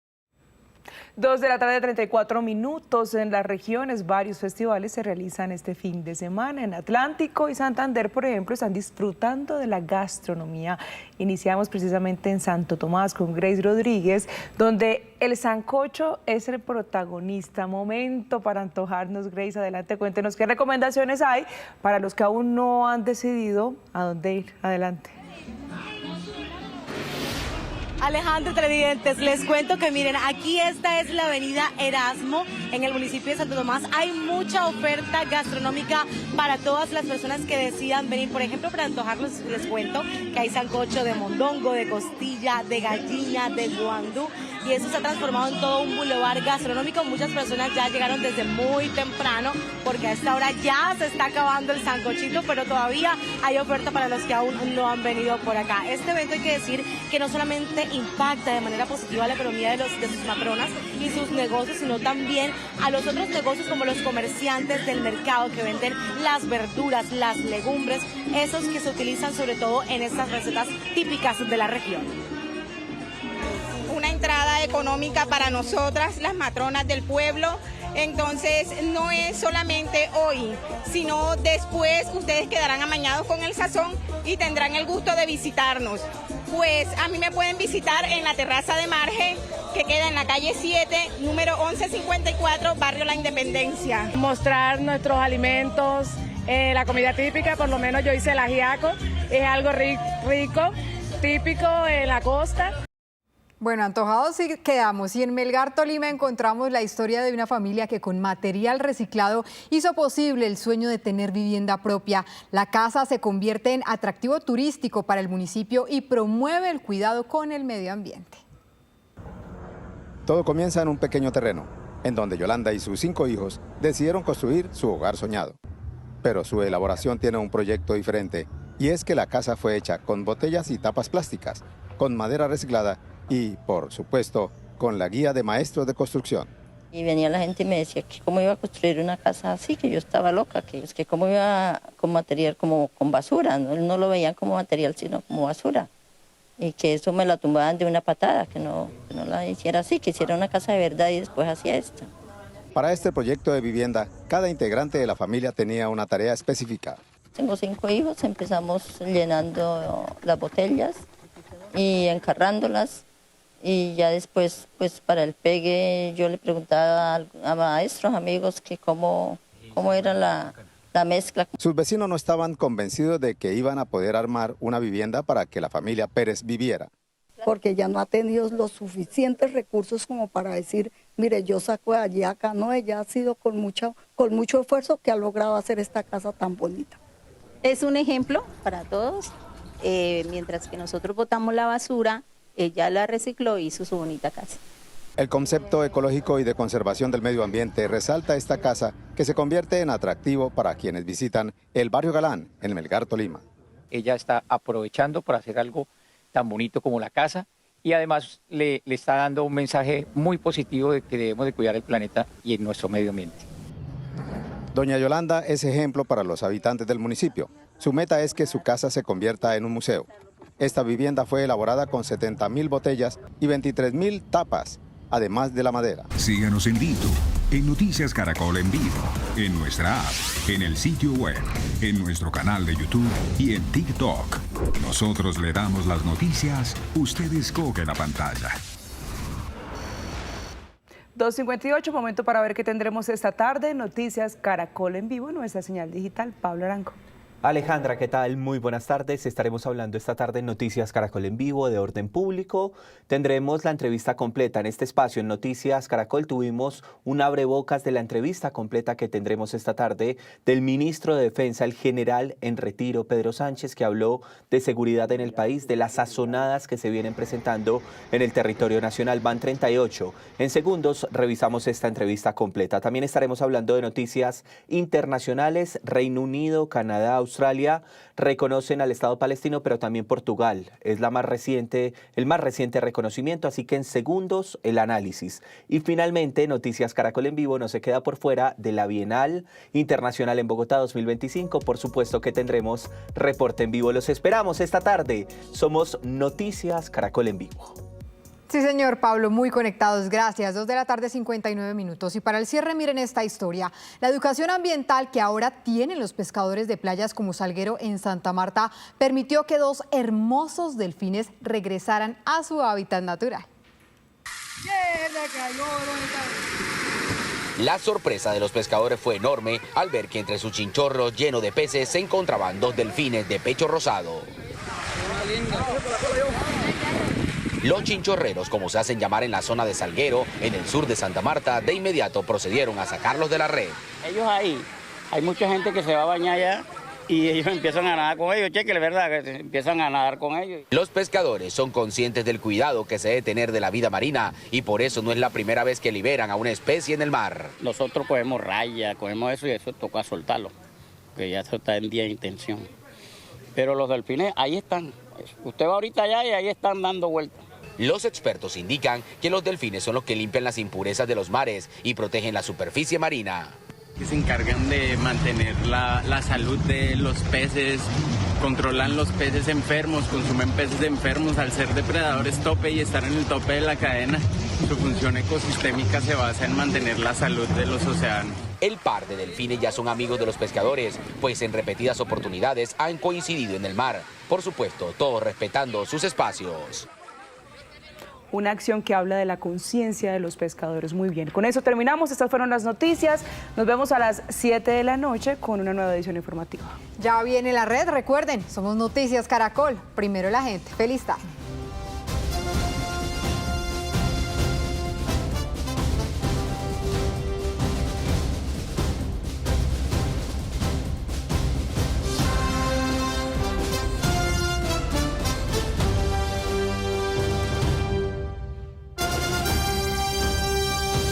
Speaker 2: 2:34 p.m. en las regiones. Varios festivales se realizan este fin de semana. En Atlántico y Santander, por ejemplo, están disfrutando de la gastronomía. Iniciamos precisamente en Santo Tomás con Grace Rodríguez, donde el sancocho es el protagonista. Momento para antojarnos. Grace, adelante, cuéntenos qué recomendaciones hay para los que aún no han decidido a dónde ir. Adelante.
Speaker 20: Alejandro, televidentes, les cuento que miren, aquí esta es la avenida Erasmo, en el municipio de Santo Tomás. Hay mucha oferta gastronómica para todas las personas que decidan venir. Por ejemplo, para antojarlos, les cuento que hay sancocho de mondongo, de costilla, de gallina, de guandú. Y eso se ha transformado en todo un bulevar gastronómico. Muchas personas ya llegaron desde muy temprano porque a esta hora ya se está acabando el sancochito, pero todavía hay oferta para los que aún no han venido por acá. Este evento, hay que decir que no solamente impacta de manera positiva la economía de sus matronas y sus negocios, sino también a los otros negocios como los comerciantes del mercado que venden las verduras, las legumbres, esos que se utilizan sobre todo en estas recetas típicas de la región.
Speaker 22: Una entrada económica para nosotras, las matronas del pueblo. Entonces no es solamente hoy, sino después ustedes quedarán amañados con el sazón y tendrán el gusto de visitarnos. Pues a mí me pueden visitar en la terraza de Margen, que queda en la calle 7, número 1154, barrio La Independencia.
Speaker 5: Mostrar nuestros alimentos, la comida típica, por lo menos yo hice el ajiaco, es algo rico, típico en la costa.
Speaker 3: Bueno, antojados sí quedamos, y en Melgar, Tolima, encontramos la historia de una familia que con material reciclado hizo posible el sueño de tener vivienda propia. La casa se convierte en atractivo turístico para el municipio y promueve el cuidado con el medio ambiente.
Speaker 23: Todo comienza en un pequeño terreno, en donde Yolanda y sus 5 hijos decidieron construir su hogar soñado. Pero su elaboración tiene un proyecto diferente, y es que la casa fue hecha con botellas y tapas plásticas, con madera reciclada y, por supuesto, con la guía de maestros de construcción.
Speaker 24: Y venía la gente y me decía que cómo iba a construir una casa así, que yo estaba loca, que es que cómo iba con material, como con basura, no lo veían como material, sino como basura. Y que eso me la tumbaban de una patada, que no la hiciera así, que hiciera una casa de verdad y después hacía esto.
Speaker 23: Para este proyecto de vivienda, cada integrante de la familia tenía una tarea específica.
Speaker 24: Tengo 5 hijos, empezamos llenando las botellas y encarrándolas. Y ya después, pues para el pegue, yo le preguntaba a maestros, amigos, que cómo era la mezcla.
Speaker 23: Sus vecinos no estaban convencidos de que iban a poder armar una vivienda para que la familia Pérez viviera.
Speaker 28: Porque ella no ha tenido los suficientes recursos como para decir, mire, yo saco de allí acá. No, ella ha sido con mucho esfuerzo que ha logrado hacer esta casa tan bonita.
Speaker 22: Es un ejemplo para todos
Speaker 24: mientras que nosotros botamos la basura, ella la recicló y hizo su bonita casa.
Speaker 23: El concepto ecológico y de conservación del medio ambiente resalta esta casa que se convierte en atractivo para quienes visitan el barrio Galán en Melgar, Tolima.
Speaker 1: Ella está aprovechando para hacer algo tan bonito como la casa y además le está dando un mensaje muy positivo de que debemos de cuidar el planeta y nuestro medio ambiente.
Speaker 23: Doña Yolanda es ejemplo para los habitantes del municipio. Su meta es que su casa se convierta en un museo. Esta vivienda fue elaborada con 70.000 botellas y 23.000 tapas, además de la madera.
Speaker 6: Síganos en vivo, en Noticias Caracol en vivo, en nuestra app, en el sitio web, en nuestro canal de YouTube y en TikTok. Nosotros le damos las noticias, usted escoge la pantalla.
Speaker 2: 2:58, momento para ver qué tendremos esta tarde. Noticias Caracol en vivo, nuestra señal digital. Pablo Arango.
Speaker 8: Alejandra, ¿qué tal? Muy buenas tardes. Estaremos hablando esta tarde en Noticias Caracol en vivo de orden público. Tendremos la entrevista completa en este espacio. En Noticias Caracol tuvimos un abrebocas de la entrevista completa que tendremos esta tarde del ministro de Defensa, el general en retiro, Pedro Sánchez, que habló de seguridad en el país, de las sazonadas que se vienen presentando en el territorio nacional. Van 38. En segundos revisamos esta entrevista completa. También estaremos hablando de noticias internacionales. Reino Unido, Canadá, Australia reconocen al Estado palestino, pero también Portugal. Es el más reciente reconocimiento, así que en segundos el análisis. Y finalmente, Noticias Caracol en vivo no se queda por fuera de la Bienal Internacional en Bogotá 2025. Por supuesto que tendremos reporte en vivo. Los esperamos esta tarde. Somos Noticias Caracol en vivo.
Speaker 3: Sí, señor Pablo, muy conectados, gracias. 2:59 p.m. Y para el cierre, miren esta historia. La educación ambiental que ahora tienen los pescadores de playas como Salguero en Santa Marta permitió que 2 hermosos delfines regresaran a su hábitat natural.
Speaker 17: La sorpresa de los pescadores fue enorme al ver que entre sus chinchorros llenos de peces se encontraban 2 delfines de pecho rosado. Los chinchorreros, como se hacen llamar en la zona de Salguero, en el sur de Santa Marta, de inmediato procedieron a sacarlos de la red.
Speaker 9: Ellos ahí, hay mucha gente que se va a bañar allá y ellos empiezan a nadar con ellos, cheque, la verdad, que empiezan a nadar con ellos.
Speaker 17: Los pescadores son conscientes del cuidado que se debe tener de la vida marina y por eso no es la primera vez que liberan a una especie en el mar.
Speaker 9: Nosotros cogemos raya, cogemos eso y eso toca soltarlo, que ya eso está en día de intención. Pero los delfines ahí están, usted va ahorita allá y ahí están dando vueltas.
Speaker 17: Los expertos indican que los delfines son los que limpian las impurezas de los mares y protegen la superficie marina.
Speaker 10: Se encargan de mantener la salud de los peces, controlan los peces enfermos, consumen peces enfermos al ser depredadores tope y estar en el tope de la cadena. Su función ecosistémica se basa en mantener la salud de los océanos.
Speaker 17: El par de delfines ya son amigos de los pescadores, pues en repetidas oportunidades han coincidido en el mar. Por supuesto, todos respetando sus espacios.
Speaker 2: Una acción que habla de la conciencia de los pescadores. Muy bien, con eso terminamos. Estas fueron las noticias. Nos vemos a las 7 de la noche con una nueva edición informativa.
Speaker 3: Ya viene la red, recuerden, somos Noticias Caracol. Primero la gente. Feliz tarde.